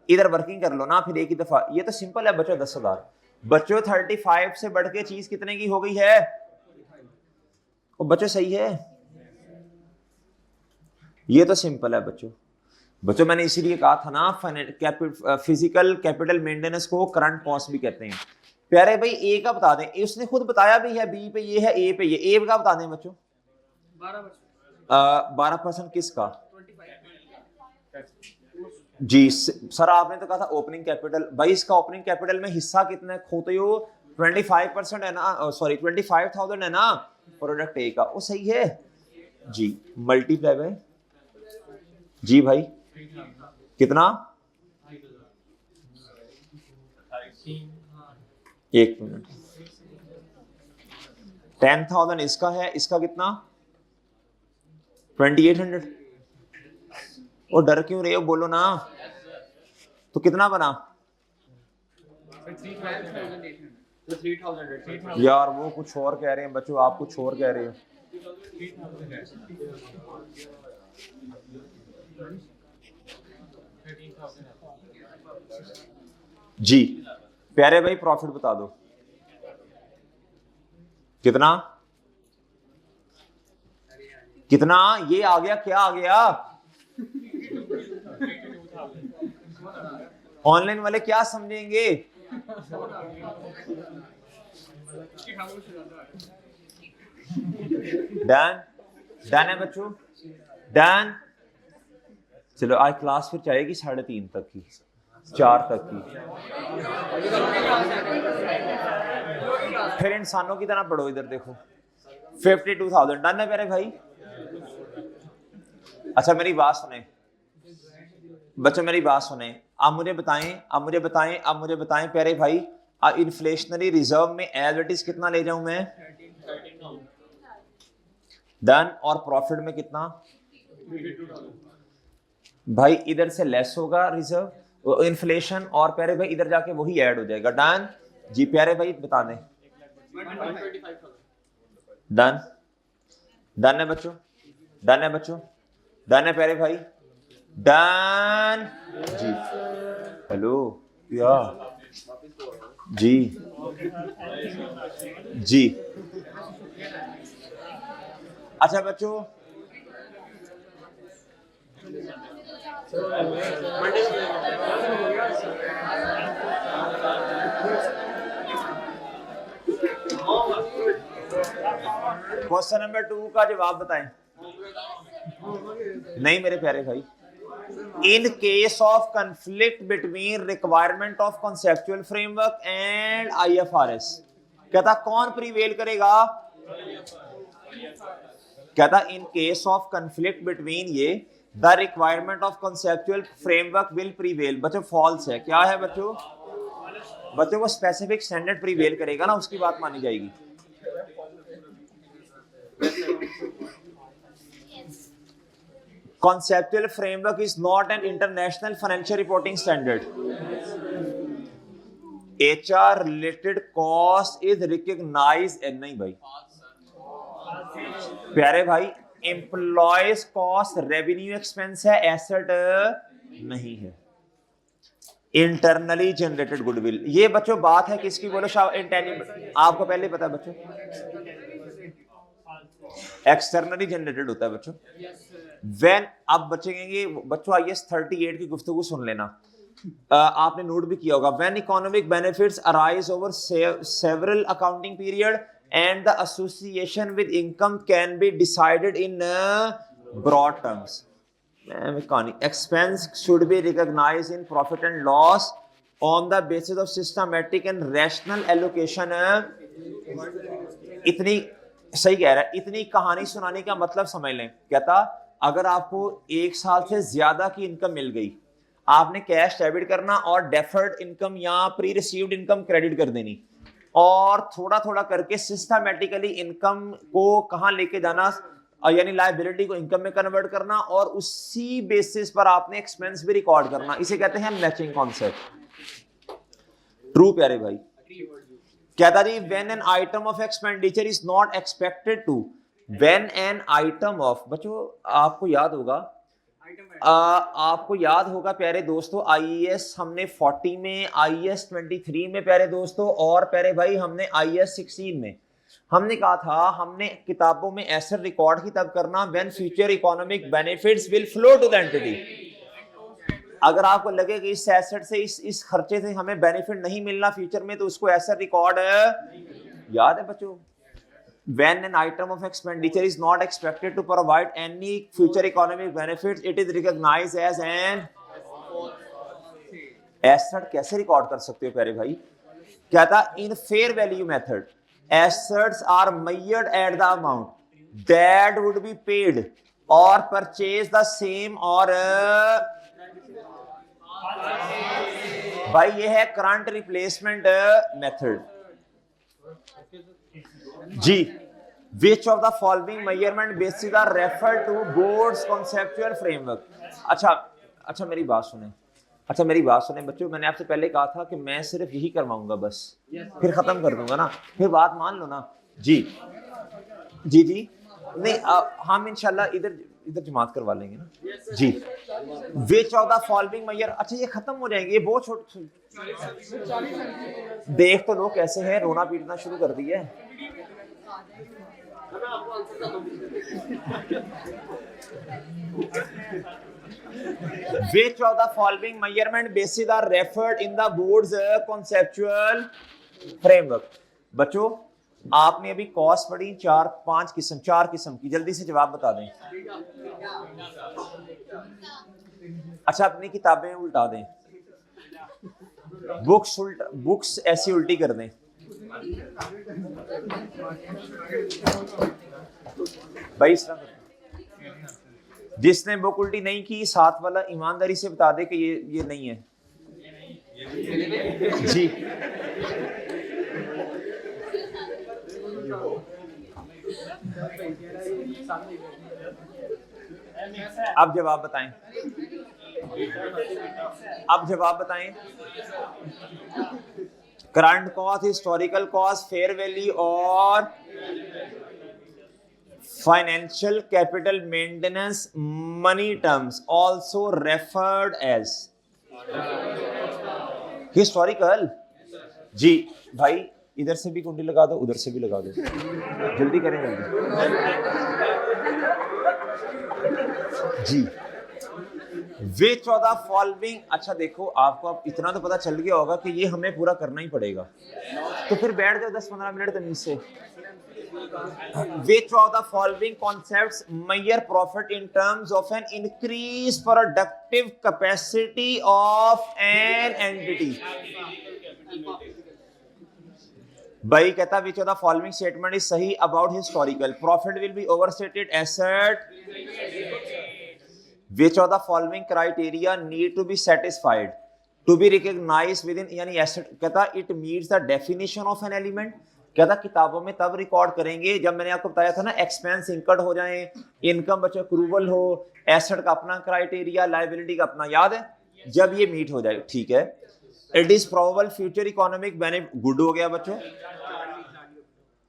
[SPEAKER 1] इधर वर्किंग कर लो ना फिर एक ही दफा, ये तो सिंपल है बच्चों 10,000 बच्चों, 35 से बढ़ के चीज कितने की हो गई है, और बच्चों सही है, ये तो सिंपल है बच्चों मैंने इसीलिए कहा था ना, फिजिकल कैपिटल मेंटेनेंस को करंट कॉस्ट भी कहते हैं। प्यारे भाई ए का बता दें, उसने खुद बताया भी है, बी पे ये है, ए पे ये, ए का बता दें बच्चों, 12% किसका जी सर, आपने तो कहा था ओपनिंग कैपिटल, भाई इसका ओपनिंग कैपिटल में हिस्सा कितना है, खोते हो 25% है ना, सॉरी 25,000 है ना प्रोडक्ट ए का, वो सही है जी, मल्टीप्लाई बाय जी भाई कितना एक मिनट, 10,000 इसका है, इसका कितना 2800। वो डर क्यों रहे हो, बोलो ना। तो कितना बना यार, वो कुछ और कह रहे हैं बच्चों, आप कुछ और कह रहे हो। जी प्यारे भाई प्रॉफिट बता दो कितना कितना, ये आ गया, क्या आ गया? ऑनलाइन वाले क्या समझेंगे? डन डन है बच्चों, डन। चलो आज क्लास फिर जाएगी 3:30 तक की, 4 तक की। फिर इंसानों की तरह पढ़ो, इधर देखो 52,000 डन है मेरे भाई। अच्छा मेरी बात सुने बच्चों, मेरी बात सुने, आप मुझे बताएं प्यारे भाई, इन्फ्लेशनरी रिजर्व में एज इट इज कितना ले जाऊं मैं? डन। और प्रॉफिट में कितना भाई? इधर से लेस होगा रिजर्व इन्फ्लेशन, और प्यारे भाई इधर जाके वही ऐड हो जाएगा। डन जी प्यारे भाई बता दें। डन डन है बच्चों, डन है बच्चों, डन है प्यारे भाई, डन जी। हेलो या जी जी। अच्छा बच्चों क्वेश्चन नंबर 2 का जवाब बताएं। नहीं मेरे प्यारे भाई, in case of conflict between requirement of conceptual framework and IFRS, कहता कौन प्रीवेल करेगा? कहता in case of conflict between ये the requirement of conceptual framework will prevail. बच्चों फॉल्स है, क्या है बच्चों? बच्चों को स्पेसिफिक स्टैंडर्ड प्रीवेल करेगा ना, उसकी बात मानी जाएगी। Conceptual framework is not an international financial reporting standard. HR related cost is recognized नहीं भाई प्यारे भाई, एम्प्लॉयज कॉस्ट रेवेन्यू एक्सपेंस है, एसेट नहीं है। इंटरनली जनरेटेड गुडविल, ये बच्चों बात है किसकी बोलो? इंटेंजिबल, आपको पहले पता है बच्चों, एक्सटर्नली जनरेटेड होता है बच्चों। When अब बचेंगे बच्चों, IAS 38 की गुफ्तगू सुन लेना, आपने नोट भी किया होगा। When economic benefits arise over several accounting period and the association with income can be decided in broad terms. Expense should be recognized in profit and loss on the basis of systematic and rational allocation. इतनी सही कह रहा है, इतनी कहानी सुनाने का मतलब समझ लें। कहता अगर आपको 1 साल से ज्यादा की इनकम मिल गई, आपने कैश डेबिट करना और डेफर्ड इनकम या प्री रिसीव्ड इनकम क्रेडिट कर देनी, और थोड़ा थोड़ा करके सिस्टमैटिकली इनकम को कहां लेके जाना, यानी लायबिलिटी को इनकम में कन्वर्ट करना, और उसी बेसिस पर आपने एक्सपेंस भी रिकॉर्ड करना। इसे कहते हैं मैचिंग कॉन्सेप्ट। ट्रू प्यारे भाई। कहता जी when an item of expenditure is not expected to, when an item of, बच्चों आपको याद होगा प्यारे दोस्तों, IAS हमने 40 में, IAS 23 में प्यारे दोस्तों, और प्यारे भाई हमने IAS 16 में हमने कहा था, हमने किताबों में एसेट रिकॉर्ड ही तब करना when future economic benefits will flow to the entity. अगर आपको लगे कि इस एसेट से, इस खर्चे से हमें बेनिफिट नहीं मिलना फ्यूचर में, तो उसको एसेट रिकॉर्ड याद है बच्चों। When an item of expenditure is not expected to provide any future economic benefits, it is recognized as an asset। कैसे रिकॉर्ड कर सकते हो प्यारे भाई? कहता in fair value method, assets are measured at the amount that would be paid or purchase the same or भाई ये है करंट रिप्लेसमेंट मेथड जी। Which of the following measurement basis are refer to boards conceptual framework. अच्छा मेरी बात सुने बच्चों, मैंने आपसे पहले कहा था कि मैं सिर्फ यही करवाऊंगा बस, फिर खत्म कर दूंगा ना, फिर बात मान लो ना जी। नहीं हम इंशाल्लाह इधर जमात करवा लेंगे ना जी। Which of the following major, अच्छा ये खत्म हो जाएंगे, ये बहुत छोटे, देख तो लो कैसे है, रोना पीटना शुरू कर दिया है। Which of the following measurement bases are referred in the board's conceptual framework? बच्चों आपने अभी कॉस्ट पढ़ी चार किस्म की, जल्दी से जवाब बता दें। अच्छा अपनी किताबें उल्टा दें, बुक्स ऐसी उल्टी कर दें। भाई इस तरह जिसने बुक उल्टी नहीं की साथ वाला ईमानदारी से बता दे कि ये नहीं है जी। अब जवाब बताएं। Current cost, historical cost, fair value और financial capital maintenance money terms also referred as historical जी। भाई इधर से भी कुंडी लगा दो, उधर से भी लगा दो, जल्दी करें जी। विच ऑफ द फॉलोइंग, अच्छा देखो आपको अब इतना तो पता चल गया होगा कि ये हमें पूरा करना ही पड़ेगा, तो फिर बैठ जाओ 10-15 मिनट तमीज से। Which of the following concepts measure profit in terms of an increased productive capacity of an entity? भाई कहता which of the following statement is सही about historical profit will be overstated asset? Which of the following criteria need to be satisfied to be recognized within, यानी asset कहता it meets the definition of an element। कहता किताबों में तब record करेंगे जब मैंने आपको बताया था ना एक्सपेंस इंकर्ड हो जाए, इनकम बचे अक्रूवल हो, एसेट का अपना क्राइटेरिया, लायबिलिटी का अपना, याद है जब ये मीट हो जाए ठीक है। It is probable future economic benefit, good हो गया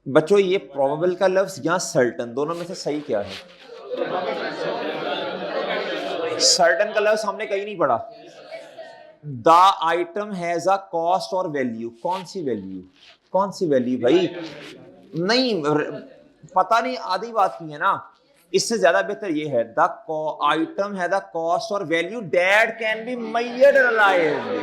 [SPEAKER 1] बच्चों ये प्रोबेबल का लफ्ज या सर्टन, दोनों में से सही क्या है? सर्टन का लफ्ज हमने कहीं नहीं पढ़ा। The item has a cost और वैल्यू, कौन सी वैल्यू भाई? नहीं पता नहीं, आधी बात की है ना। इससे ज्यादा बेहतर ये है द आइटम है द कॉस्ट और value that can be measured reliably.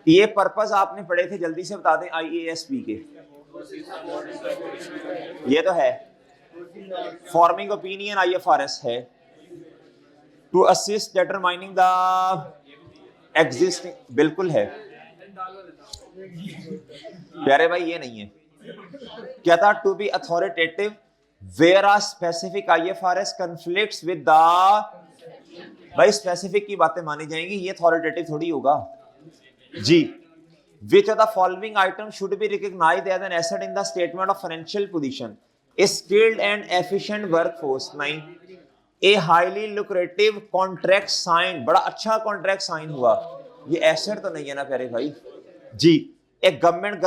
[SPEAKER 1] ये पर्पस आपने पढ़े थे, जल्दी से बता दें IASP के। ये तो है फॉर्मिंग ओपिनियन, IFRS है to assist determining the existing, बिल्कुल है प्यारे भाई, ये नहीं है। क्या था? To be authoritative where are specific IFRS conflicts with the, भाई स्पेसिफिक की बातें मानी जाएंगी, ये अथॉरिटेटिव थोड़ी होगा जी। Which of the following item should be recognised as an asset in the statement of financial position? A skilled and efficient workforce, नहीं। A highly lucrative contract sign, बड़ा अच्छा कॉन्ट्रैक्ट साइन हुआ, ये एसेट तो नहीं है ना प्यारे भाई जी। A government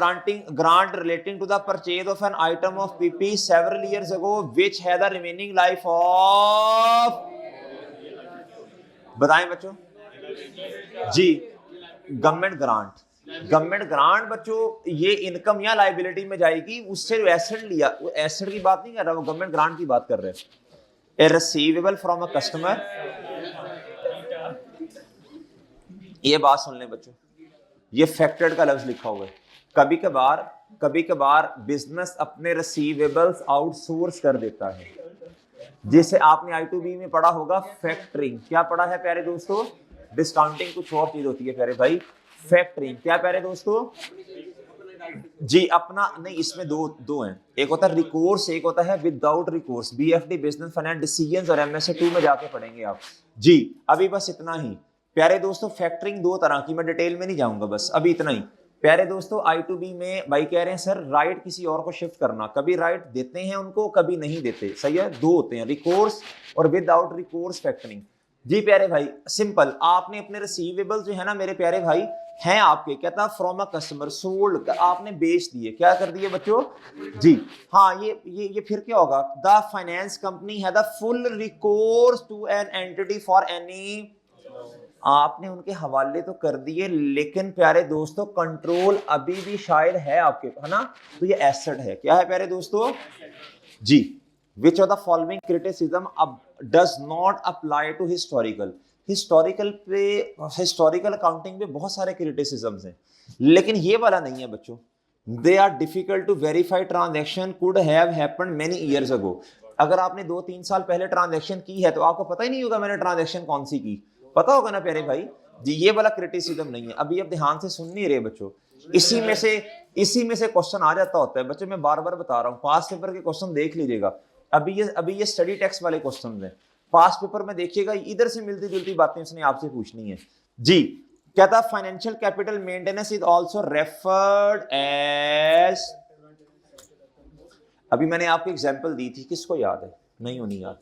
[SPEAKER 1] grant relating to the purchase of an item of PP several years ago which had the remaining life of, बताएं बच्चों जी। गवर्नमेंट ग्रांट बच्चों ये इनकम या लायबिलिटी में जाएगी, उससे जो एसेट लिया, वो एसेट की बात नहीं कर रहा, वो गवर्नमेंट ग्रांट की बात कर रहे हैं। ए रिसीवेबल फ्रॉम अ कस्टमर, ये बात सुन लें बच्चों, ये फैक्टर्ड का लफ्ज लिखा हुआ है। कभी कभार बिजनेस अपने रिसीवेबल्स आउटसोर्स कर देता है, जिसे आपने I2B में पढ़ा होगा फैक्टरिंग। क्या पढ़ा है प्यारे दोस्तों? डिस्काउंटिंग कुछ और चीज होती है प्यारे भाई, फैक्टरिंग। क्या प्यारे दोस्तों? जी अपना नहीं, इसमें दो हैं, एक होता है रिकोर्स, एक होता है without recourse. BFD business finance decisions और एमएसए 2 में जाके पढ़ेंगे आप जी। अभी बस इतना ही प्यारे दोस्तों। फैक्टरिंग दो तरह की, मैं डिटेल में नहीं जाऊंगा, बस अभी इतना ही प्यारे दोस्तों। I2B में भाई कह रहे हैं सर राइट किसी और को शिफ्ट करना, कभी राइट देते हैं उनको, कभी नहीं देते, सही है। दो होते हैं, रिकोर्स और विदाउट रिकोर्स फैक्टरिंग। जी प्यारे भाई सिंपल, आपने अपने रिसीवेबल जो है ना मेरे प्यारे भाई हैं आपके, कहता फ्रॉम अ कस्टमर सोल्ड, आपने बेच दिए, क्या कर दिए बच्चों जी। हाँ ये फिर क्या होगा, द फाइनेंस कंपनी है the full recourse to an entity for any, आपने उनके हवाले तो कर दिए, लेकिन प्यारे दोस्तों कंट्रोल अभी भी शायद है आपके, है ना। तो ये एसेट है, क्या है प्यारे दोस्तों जी। Which of the following criticism अब does not apply to historical. Historical पे, हिस्टोरिकल अकाउंटिंग पे बहुत सारे क्रिटिसिज्म्स हैं, लेकिन ये वाला नहीं है बच्चों। They are difficult to verify, transaction could have happened many years ago. अगर आपने 2-3 साल पहले ट्रांजैक्शन की है तो आपको पता ही नहीं होगा मैंने ट्रांजैक्शन कौन सी की, पता होगा ना प्यारे भाई जी। ये वाला क्रिटिसिज्म नहीं है। अभी अब ध्यान से सुन नहीं रहे बच्चों, इसी में से क्वेश्चन आ जाता होता है बच्चों। मैं बार बार बता रहा हूँ, पास पेपर के क्वेश्चन देख लीजिएगा। अभी ये स्टडी टेक्स्ट वाले क्वेश्चन हैं, पास पेपर में देखिएगा, इधर से मिलती जुलती बातें उसने आपसे पूछनी है जी। कहता financial capital maintenance is also referred as, अभी मैंने आपको एग्जांपल दी थी, किसको याद है, नहीं होनी याद,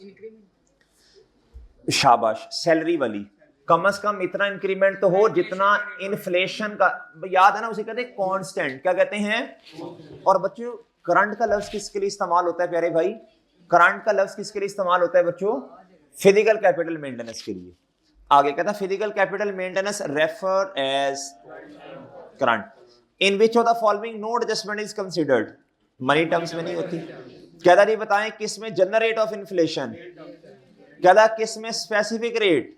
[SPEAKER 1] शाबाश, सैलरी वाली। कम से कम इतना इंक्रीमेंट तो हो जितना इन्फ्लेशन का, याद है ना, उसे कहते हैं कांस्टेंट, क्या कहते हैं। और बच्चों करंट का लफ्ज किसके लिए इस्तेमाल होता है प्यारे भाई, करंट का लफ्ज किसके लिए इस्तेमाल होता है बच्चों, फिजिकल कैपिटल मेंटेनेंस के लिए। आगे कहता physical capital maintenance refer as current. In which of the following no adjustment is considered, money terms में नहीं होती। कहता नहीं बताएं किस में जनरल रेट ऑफ इन्फ्लेशन, कहता किस में specific rate,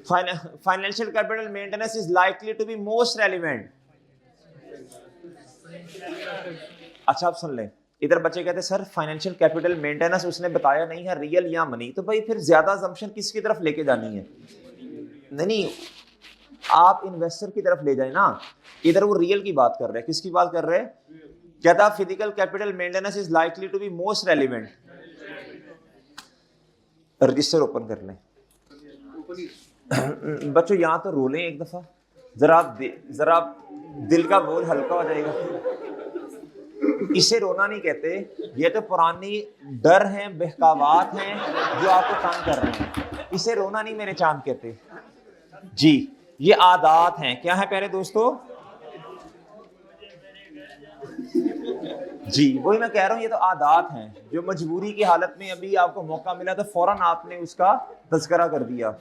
[SPEAKER 1] financial capital maintenance is likely to be most relevant. अच्छा आप सुन लें, इधर बच्चे कहते सर फाइनेंशियल कैपिटल मेंटेनेंस उसने बताया नहीं है रियल या मनी, तो भाई फिर ज्यादा असम्पशन किसकी तरफ लेके जानी है, नहीं आप इन्वेस्टर की तरफ ले जाए ना। इधर वो रियल की बात कर रहे हैं, किसकी बात कर रहे हैं, कहता physical capital maintenance is likely to be most relevant. Register open कर लें बच्चों, यहां तो रोलें एक दफा, जरा दिल का बोझ हल्का हो जाएगा। इसे रोना नहीं कहते, ये तो पुरानी डर हैं, बहकावात हैं जो आपको तंग कर रहे हैं, इसे रोना नहीं मेरे चांद कहते जी। ये आदात हैं, क्या है प्यारे दोस्तों जी, वही मैं कह रहा हूं, ये तो आदात हैं जो मजबूरी की हालत में अभी आपको मौका मिला तो फौरन आपने उसका तज़किरा कर दिया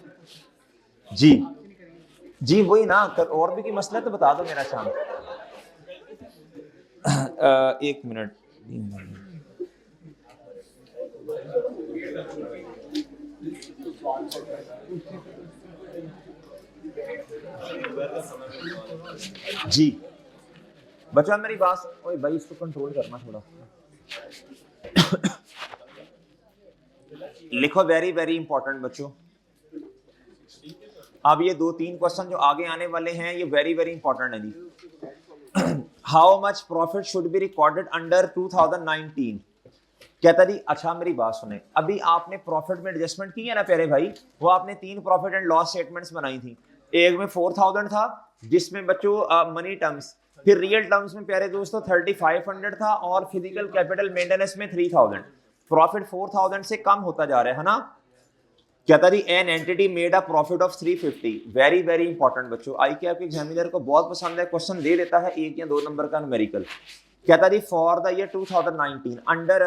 [SPEAKER 1] जी। जी वही ना, और भी कोई मसला तो बता दो मेरा चांद। एक मिनट, जी बच्चों मेरी बात, ओए भाई इसको कंट्रोल करना थोड़ा। लिखो वेरी वेरी इंपॉर्टेंट बच्चों, अब ये 2-3 क्वेश्चन जो आगे आने वाले हैं ये वेरी वेरी इंपॉर्टेंट है जी। How much profit should be recorded under 2019, कहता जी। अच्छा मेरी बात सुने, अभी आपने प्रॉफिट में एडजस्टमेंट की है ना प्यारे भाई, वो आपने 3 प्रॉफिट एंड लॉस स्टेटमेंट्स बनाई थी। एक में 4000 था जिसमें बच्चों मनी टर्म्स, फिर रियल टर्म्स में प्यारे दोस्तों 3500 था, और फिजिकल कैपिटल मेंटेनेंस में 3000। प्रॉफिट 4000 से कम होता जा रहा है ना। कहता जी an entity made a profit of 350, very very important बच्चों, आई के आपके एग्जामिनर को बहुत पसंद है, क्वेश्चन दे देता है 1 या 2 नंबर का न्यूमेरिकल। कहता जी फॉर द ईयर 2019 अंडर,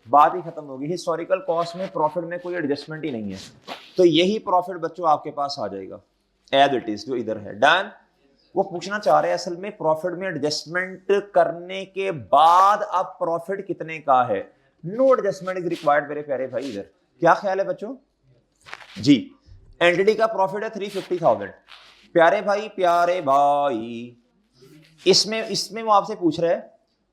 [SPEAKER 1] बात ही खत्म होगी, हिस्टोरिकल कॉस्ट में प्रॉफिट में कोई एडजस्टमेंट ही नहीं है, तो यही प्रॉफिट बच्चों आपके पास आ जाएगा एज इट इज जो इधर है। डन। वो पूछना चाह रहे हैं असल में प्रॉफिट में एडजस्टमेंट करने के बाद अब प्रॉफिट कितने का है, नो एडजस्टमेंट इज रिक्वायर्ड मेरे प्यारे भाई। इधर क्या ख्याल है बच्चों जी, एंटिटी का प्रॉफिट है 350,000 प्यारे भाई, इसमें वो आपसे पूछ रहा है,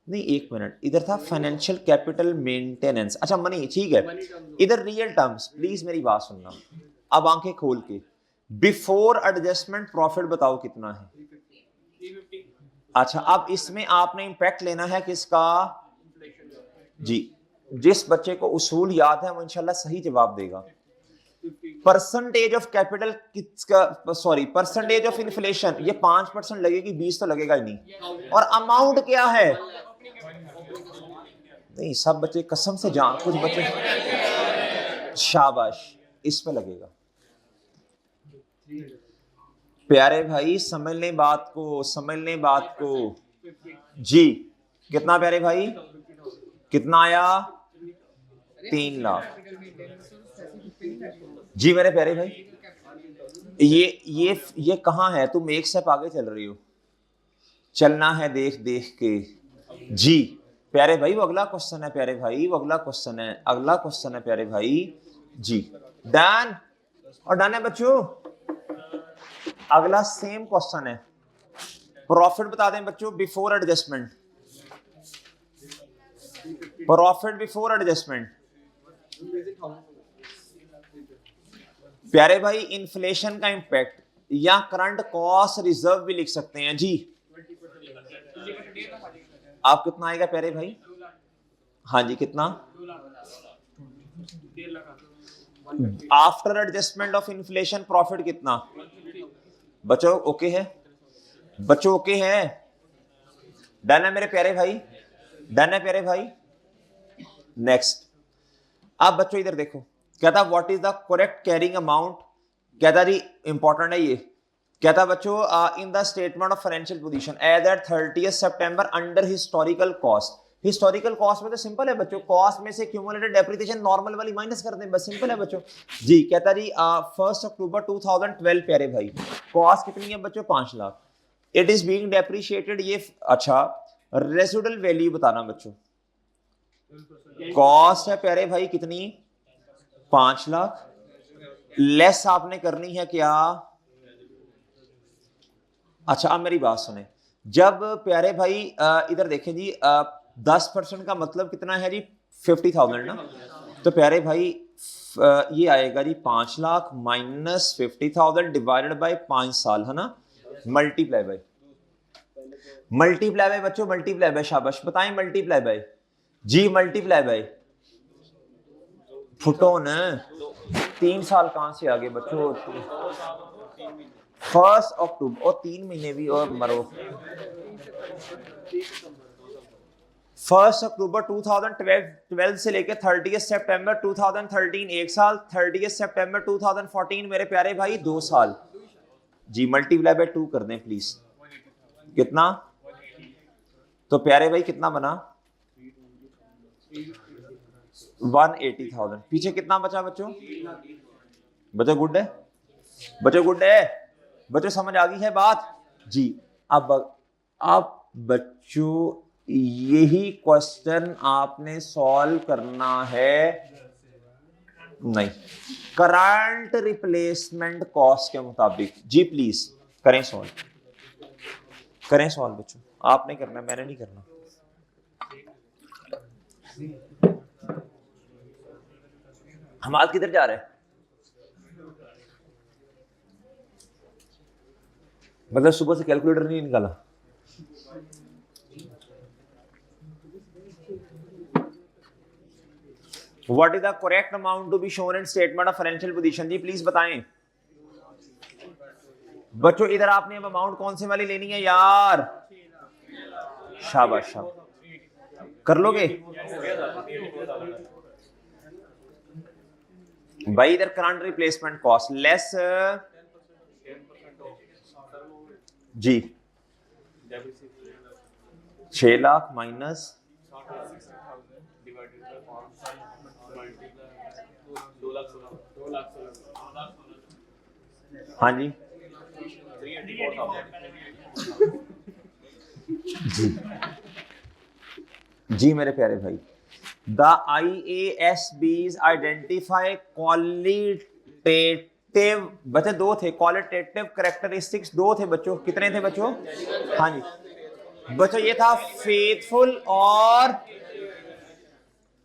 [SPEAKER 1] नहीं एक मिनट, इधर था फाइनेंशियल कैपिटल मेंटेनेंस, अच्छा मनी, ठीक है, इधर रियल टर्म्स, प्लीज मेरी बात सुनना, अब आंखें खोल के, बिफोर एडजस्टमेंट प्रॉफिट बताओ कितना है, अच्छा, अब इसमें आपने इंपैक्ट लेना है किसका जी, जिस बच्चे को उसूल याद है वो इंशाल्लाह सही जवाब देगा। परसेंटेज ऑफ कैपिटल किसका, सॉरी परसेंटेज ऑफ इन्फ्लेशन, ये 5% लगेगी, 20 तो लगेगा ही नहीं। और अमाउंट क्या है, नहीं सब बच्चे कसम से जान, कुछ बच्चे शाबाश इस पे लगेगा। प्यारे भाई समझ लें बात को, समझ लें बात को जी। कितना प्यारे भाई, कितना आया, 3 लाख जी मेरे प्यारे भाई। ये कहां है, तुम एक स्टेप आगे चल रही हो, चलना है देख देख के जी। प्यारे भाई वो अगला क्वेश्चन है, प्यारे भाई वो अगला क्वेश्चन है, अगला क्वेश्चन है प्यारे भाई जी। डन और डन है बच्चों। अगला सेम क्वेश्चन है, प्रॉफिट बता दें बच्चों before adjustment, profit before adjustment. प्यारे भाई इन्फ्लेशन का इंपैक्ट या करंट कॉस्ट रिजर्व भी लिख सकते हैं जी। आप कितना आएगा प्यारे भाई, हाँ जी कितना, after adjustment of inflation profit कितना, बच्चों ओके है, बच्चों ओके है, डन है मेरे प्यारे भाई, डन है प्यारे भाई। नेक्स्ट, अब बच्चों इधर देखो, कहता what is the correct carrying amount, कहता जी इंपॉर्टेंट है ये, कहता बच्चों in the statement of financial position as at 30 September under historical cost. Historical cost में तो सिंपल है बच्चों, कॉस्ट में से क्यूमुलेटेड डेप्रिसिएशन नॉर्मल वाली माइनस कर दें, बस सिंपल है बच्चों जी। कहता जी 1 अक्टूबर 2012 प्यारे भाई कॉस्ट कितनी है बच्चों, 5 lakh. It is being depreciated, ये अच्छा रेसिडुअल वैल्यू बताना बच्चों, कॉस्ट है प्यारे भाई कितनी, 5 लाख, लेस आपने करनी है क्या, अच्छा अब मेरी बात सुने, जब प्यारे भाई इधर देखें जी 10% का मतलब कितना है जी 50,000 ना, तो प्यारे भाई ये आएगा जी 5 लाख माइनस 50,000 डिवाइडेड बाय 5 साल है ना, मल्टीप्लाई बाय, मल्टीप्लाई बाय बच्चों, मल्टीप्लाई बाय, शाबाश बताएं मल्टीप्लाई बाय जी, मल्टीप्लाई बाय, फुटो न 3 साल कहां से आगे बच्चों, 1 अक्टूबर और 3 महीने भी और मरो, 1 अक्टूबर 2012 से लेके 30 सितंबर 2013 1 साल, 30 सितंबर 2014 मेरे प्यारे भाई 2 साल जी, मल्टीप्लाई बाय 2 कर दें प्लीज, कितना, तो प्यारे भाई कितना बना 180,000, पीछे कितना बचा बच्चों, बच्चों गुड है, बच्चों गुड है, बच्चों समझ आ गई है बात जी। अब बच्चों यही क्वेश्चन आपने सॉल्व करना है, नहीं करंट रिप्लेसमेंट कॉस्ट के मुताबिक जी, प्लीज करें सॉल्व, करें सॉल्व बच्चों, आपने करना मैंने नहीं करना। हम आज किधर जा रहे हैं, मतलब सुबह से कैलकुलेटर नहीं निकाला, what is the correct amount to be shown in statement of financial position जी, प्लीज बताएं बच्चों। इधर आपने अब अमाउंट कौन से वाली लेनी है यार, शाबाश शाबाश कर लोगे भाई, इधर करंट रिप्लेसमेंट कॉस्ट लेस जी 6 लाख माइनस, हाँ जी जी जी मेरे प्यारे भाई, द IASBs आइडेंटिफाई क्वालिटेटिव, बच्चे 2 थे, क्वालिटेटिव कैरेक्टरिस्टिक्स 2 थे बच्चों, कितने थे बच्चों, हाँ जी बच्चों ये था फेथफुल और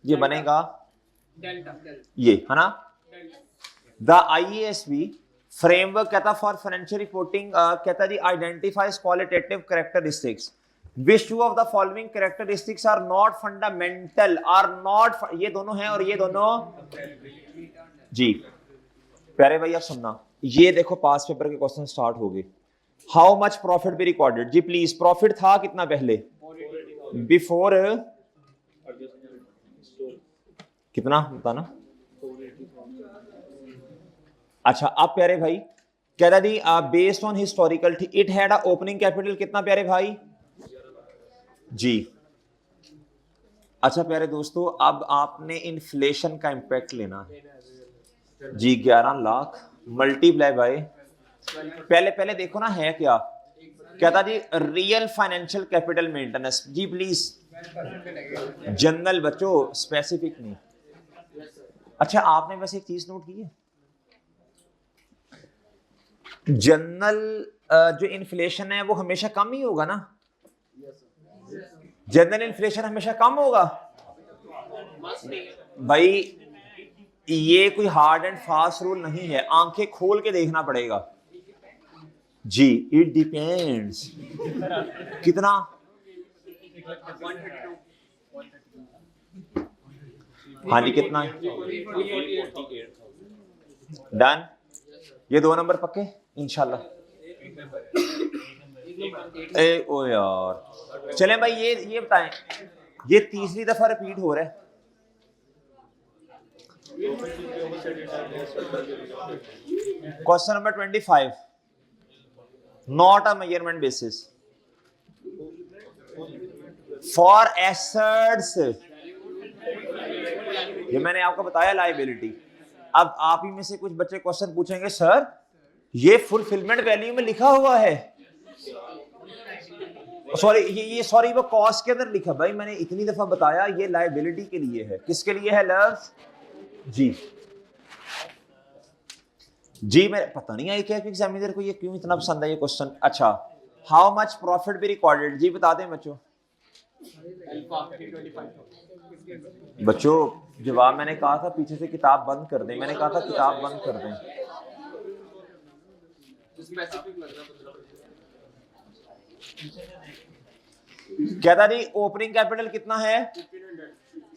[SPEAKER 1] ये बनेगा ये है ना, द IASB फ्रेमवर्क कहता फॉर फाइनेंशियल रिपोर्टिंग, कहता जी identifies qualitative characteristics, which two of the following characteristics are not fundamental, are not, ये दोनों हैं और ये दोनों जी। प्यारे भाई आप सुनना, ये देखो पास पेपर के क्वेश्चन स्टार्ट हो गए। How much profit be recorded, जी प्लीज, प्रॉफिट था कितना पहले, बिफोर कितना बताना। अच्छा अब प्यारे भाई कह रहा the based on historical, it had a opening capital कितना प्यारे भाई जी। अच्छा प्यारे दोस्तों अब आपने इन्फ्लेशन का इंपैक्ट लेना है जी, 11 लाख मल्टीप्लाई बाय, पहले पहले देखो ना है क्या, कहता जी रियल फाइनेंशियल कैपिटल मेंटेनेंस, जी प्लीज जनरल बच्चों, स्पेसिफिक नहीं। अच्छा आपने वैसे एक चीज नोट की है, जनरल जो इन्फ्लेशन है वो हमेशा कम ही होगा ना, जनरल इन्फ्लेशन हमेशा कम होगा भाई, ये कोई हार्ड एंड फास्ट रूल नहीं है, आंखें खोल के देखना पड़ेगा जी। इट डिपेंड्स कितना, हाँ जी कितना, डन, ये 2 नंबर पक्के इंशाल्लाह। ए ओ यार चलें भाई, ये बताएं, ये तीसरी दफा रिपीट हो रहा है, question number 25, not a measurement basis for assets, ये मैंने आपको बताया लायबिलिटी। अब आप ही में से कुछ बच्चे क्वेश्चन पूछेंगे सर ये फुलफिलमेंट वैल्यू में लिखा हुआ है, सॉरी ये सॉरी वो कॉस्ट के अंदर लिखा, भाई मैंने इतनी दफा बताया ये लायबिलिटी के लिए है, किसके लिए है लव्स जी। जी मैं पता नहीं है क्या एग्जामिनर को ये क्यों इतना पसंद है ये क्वेश्चन। अच्छा how much profit be recorded, जी बता दें बच्चों, बच्चों जवाब मैंने कहा था पीछे से किताब बंद कर दें, मैंने कहा था किताब बंद कर दें। कहता जी ओपनिंग कैपिटल कितना है,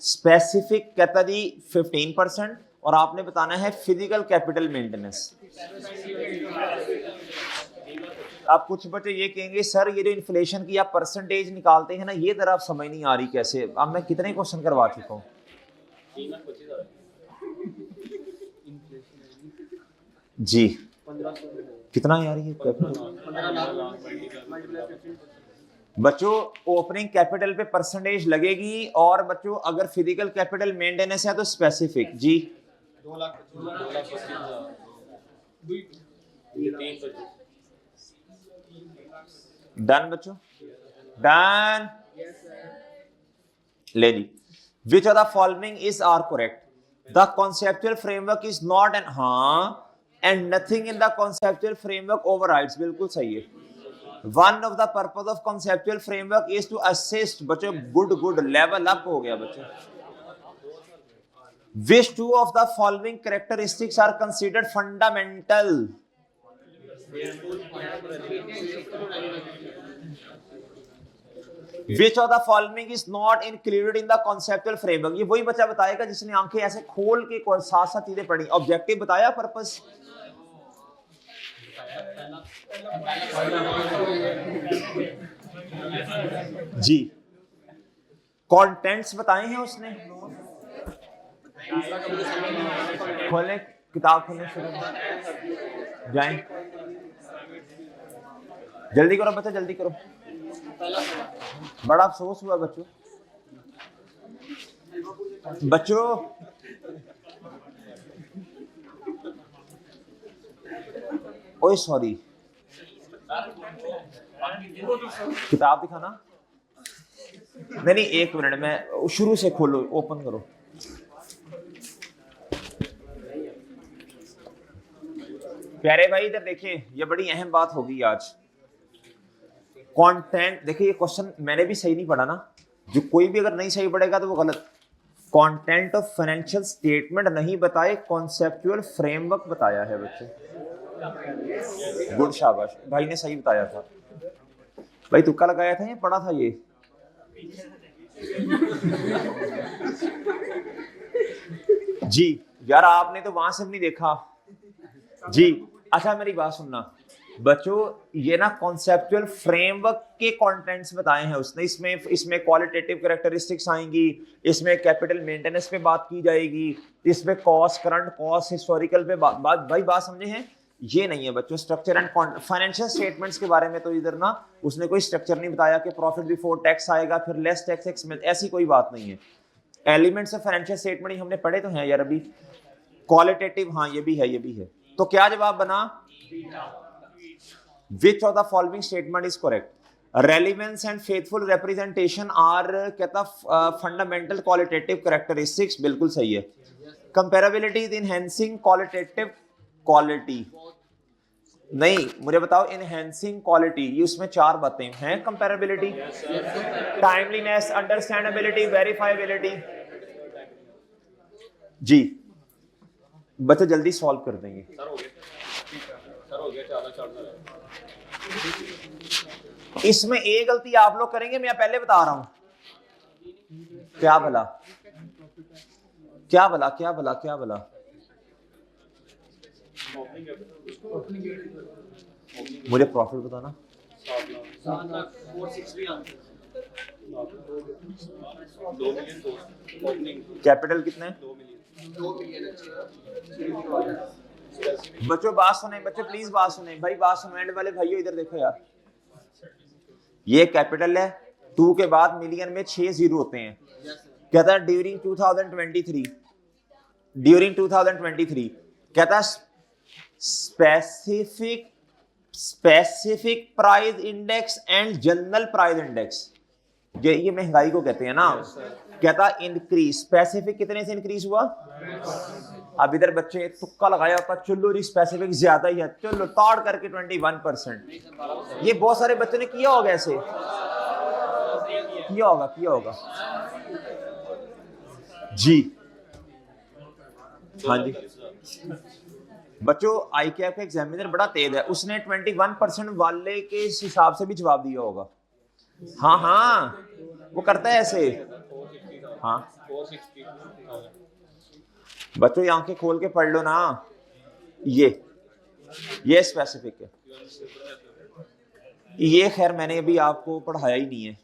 [SPEAKER 1] स्पेसिफिक कहता जी 15%, और आपने बताना है फिजिकल कैपिटल मेंटेनेंस। अब कुछ बच्चे ये कहेंगे सर ये जो इन्फ्लेशन की आप परसेंटेज निकालते हैं ना, ये तरह आप समझ नहीं आ रही कैसे, अब मैं कितने क्वेश्चन करवा चुका हूं जी, कितना यार ये बच्चों, ओपनिंग कैपिटल पे परसेंटेज लगेगी, और बच्चों अगर फिजिकल कैपिटल मेंटेनेंस है तो स्पेसिफिक जी 2,25,000 डन बच्चों, डन ले ली। Which of the following is are correct, the conceptual framework is not an, हाँ and nothing in the conceptual framework overrides, बिल्कुल सही है। One of the purpose of conceptual framework is to assist, बच्चों good level up हो गया बच्चों। Which two of the following characteristics are considered fundamental, Which of the following is not included in the conceptual framework, ये वही बच्चा बताएगा जिसने आंखें ऐसे खोल के साथ साथ चीजें पढ़ी। ऑब्जेक्टिव बताया, पर्पस जी, कंटेंट्स बताए हैं उसने, खोलें किताब, खोलें शुरू जाएं, जल्दी करो बच्चा जल्दी करो, बड़ा अफसोस हुआ बच्चों, बच्चों ओए सॉरी किताब दिखाना, नहीं एक मिनट में शुरू से खोलो, ओपन करो। प्यारे भाई इधर देखिए, ये बड़ी अहम बात होगी आज। कंटेंट देखिए, ये क्वेश्चन मैंने भी सही नहीं पढ़ा ना, जो कोई भी अगर नहीं सही पढ़ेगा तो वो गलत। कंटेंट ऑफ फाइनेंशियल स्टेटमेंट नहीं बताए, कॉन्सेप्चुअल फ्रेमवर्क बताया है बच्चे। गुड शाबाश, भाई ने सही बताया था। भाई तुक्का लगाया था या पढ़ा था ये? जी यार आपने तो वहां से भी नहीं देखा जी। अच्छा मेरी बात सुनना बच्चों, ये ना कॉन्सेप्चुअल फ्रेमवर्क के कंटेंट्स बताए हैं उसने। इसमें क्वालिटेटिव कैरेक्टरिस्टिक्स आएंगी, इसमें कैपिटल मेंटेनेंस पे बात की जाएगी, इसमें कॉस्ट, करंट कॉस्ट, हिस्टोरिकल पे भाई बात समझे हैं? ये नहीं है बच्चों स्ट्रक्चर एंड फाइनेंशियल स्टेटमेंट्स के बारे में। तो इधर ना उसने कोई स्ट्रक्चर नहीं बताया कि प्रॉफिट बिफोर टैक्स आएगा फिर लेस टैक्स एक्सपेंस, ऐसी कोई बात नहीं है। एलिमेंट्स ऑफ फाइनेंशियल स्टेटमेंट ही हमने पढ़े तो हैं यार अभी। क्वालिटेटिव, हाँ ये भी है, ये भी है। तो क्या जवाब बना? Which of the following statement is correct? Relevance and faithful representation are कहता fundamental qualitative characteristics, बिल्कुल सही है। Comparability is enhancing qualitative quality, नहीं मुझे बताओ enhancing quality, ये उसमें 4 बातें हैं। Comparability, timeliness, understandability, verifiability। जी बच्चे जल्दी सॉल्व कर देंगे। इसमें एक गलती आप लोग करेंगे, मैं पहले बता रहा हूं। क्या भला क्या भला क्या भला क्या भला? मुझे प्रॉफिट बताना। कैपिटल कितना है? बच्चों बात सुने, बच्चों प्लीज बात सुने भाई, बात सुनो एंड वाले भाइयों इधर देखो यार। ये कैपिटल है, 2 के बाद मिलियन में 6 जीरो होते हैं। कहता है ड्यूरिंग 2023 कहता specific price index and general price index, ये महंगाई को कहते हैं ना। कहता इंक्रीज, स्पेसिफिक कितने से इंक्रीज हुआ? अब इधर बच्चे तुक्का लगाया होता, चलो जी स्पेसिफिक ज्यादा ही है, चलो ताड़ करके 21%। ये बहुत सारे बच्चों ने किया होगा, ऐसे किया होगा जी। हाँ जी बच्चों, ICAP का एग्जामिनर बड़ा तेज है, उसने 21% वाले के हिसाब से भी जवाब दिया होगा। हाँ वो करता है ऐसे। हाँ बच्चों ये आंखें खोल के पढ़ लो ना, ये स्पेसिफिक है। ये खैर मैंने अभी आपको पढ़ाया ही नहीं है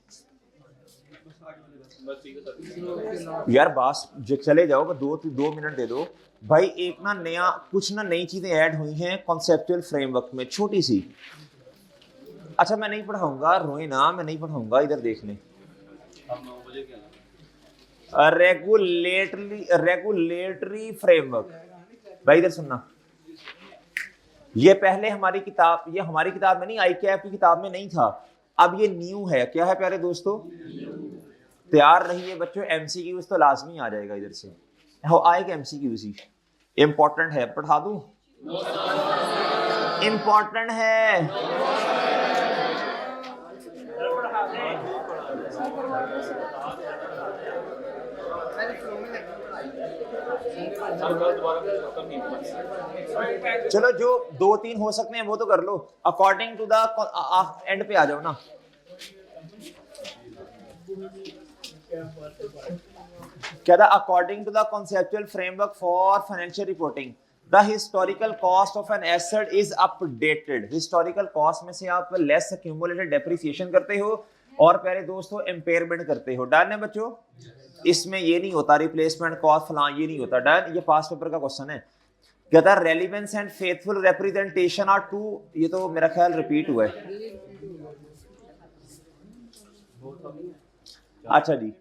[SPEAKER 1] यार। बास चले जाओ, 2 मिनट दे दो भाई। एक ना नया कुछ ना नई चीजें ऐड हुई हैं कॉन्सेप्चुअल फ्रेमवर्क में, छोटी सी। अच्छा मैं नहीं पढ़ाऊंगा, रोए ना, मैं नहीं पढ़ाऊंगा, इधर देख लें। रेगुलेटरी फ्रेमवर्क, भाई इधर सुनना। ये पहले हमारी किताब में नहीं, ICAP की किताब में नहीं था, अब ये न्यू है। क्या है प्यारे दोस्तों? तैयार रहिए बच्चों, MCQs तो लाजमी आ जाएगा इधर से, आएगा MCQs ही। इंपॉर्टेंट है, पढ़ा दूं? इंपॉर्टेंट है। चलो जो 2-3 हो सकते हैं वो तो कर लो। अकॉर्डिंग टू द एंड पे आ जाओ ना। क्या था? According to the conceptual framework for financial reporting the historical cost of an asset is updated. Historical cost में से आप लेस एक्यूमुलेटेड डेप्रिसिएशन करते हो और प्यारे दोस्तों एम्पेयरमेंट करते हो। डन है बच्चों? इसमें ये नहीं होता रिप्लेसमेंट कॉस्ट फलां, ये नहीं होता। डन? ये पास पेपर का क्वेश्चन है। कहता है relevance and faithful representation are two, ये तो मेरा ख्याल रिपीट हुआ है। अच्छा जी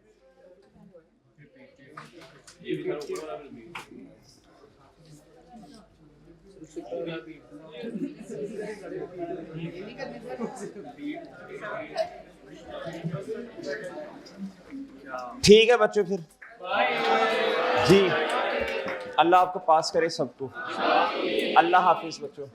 [SPEAKER 1] ठीक है बच्चों, फिर जी अल्लाह आपको पास करे सबको। अल्लाह हाफिज बच्चों।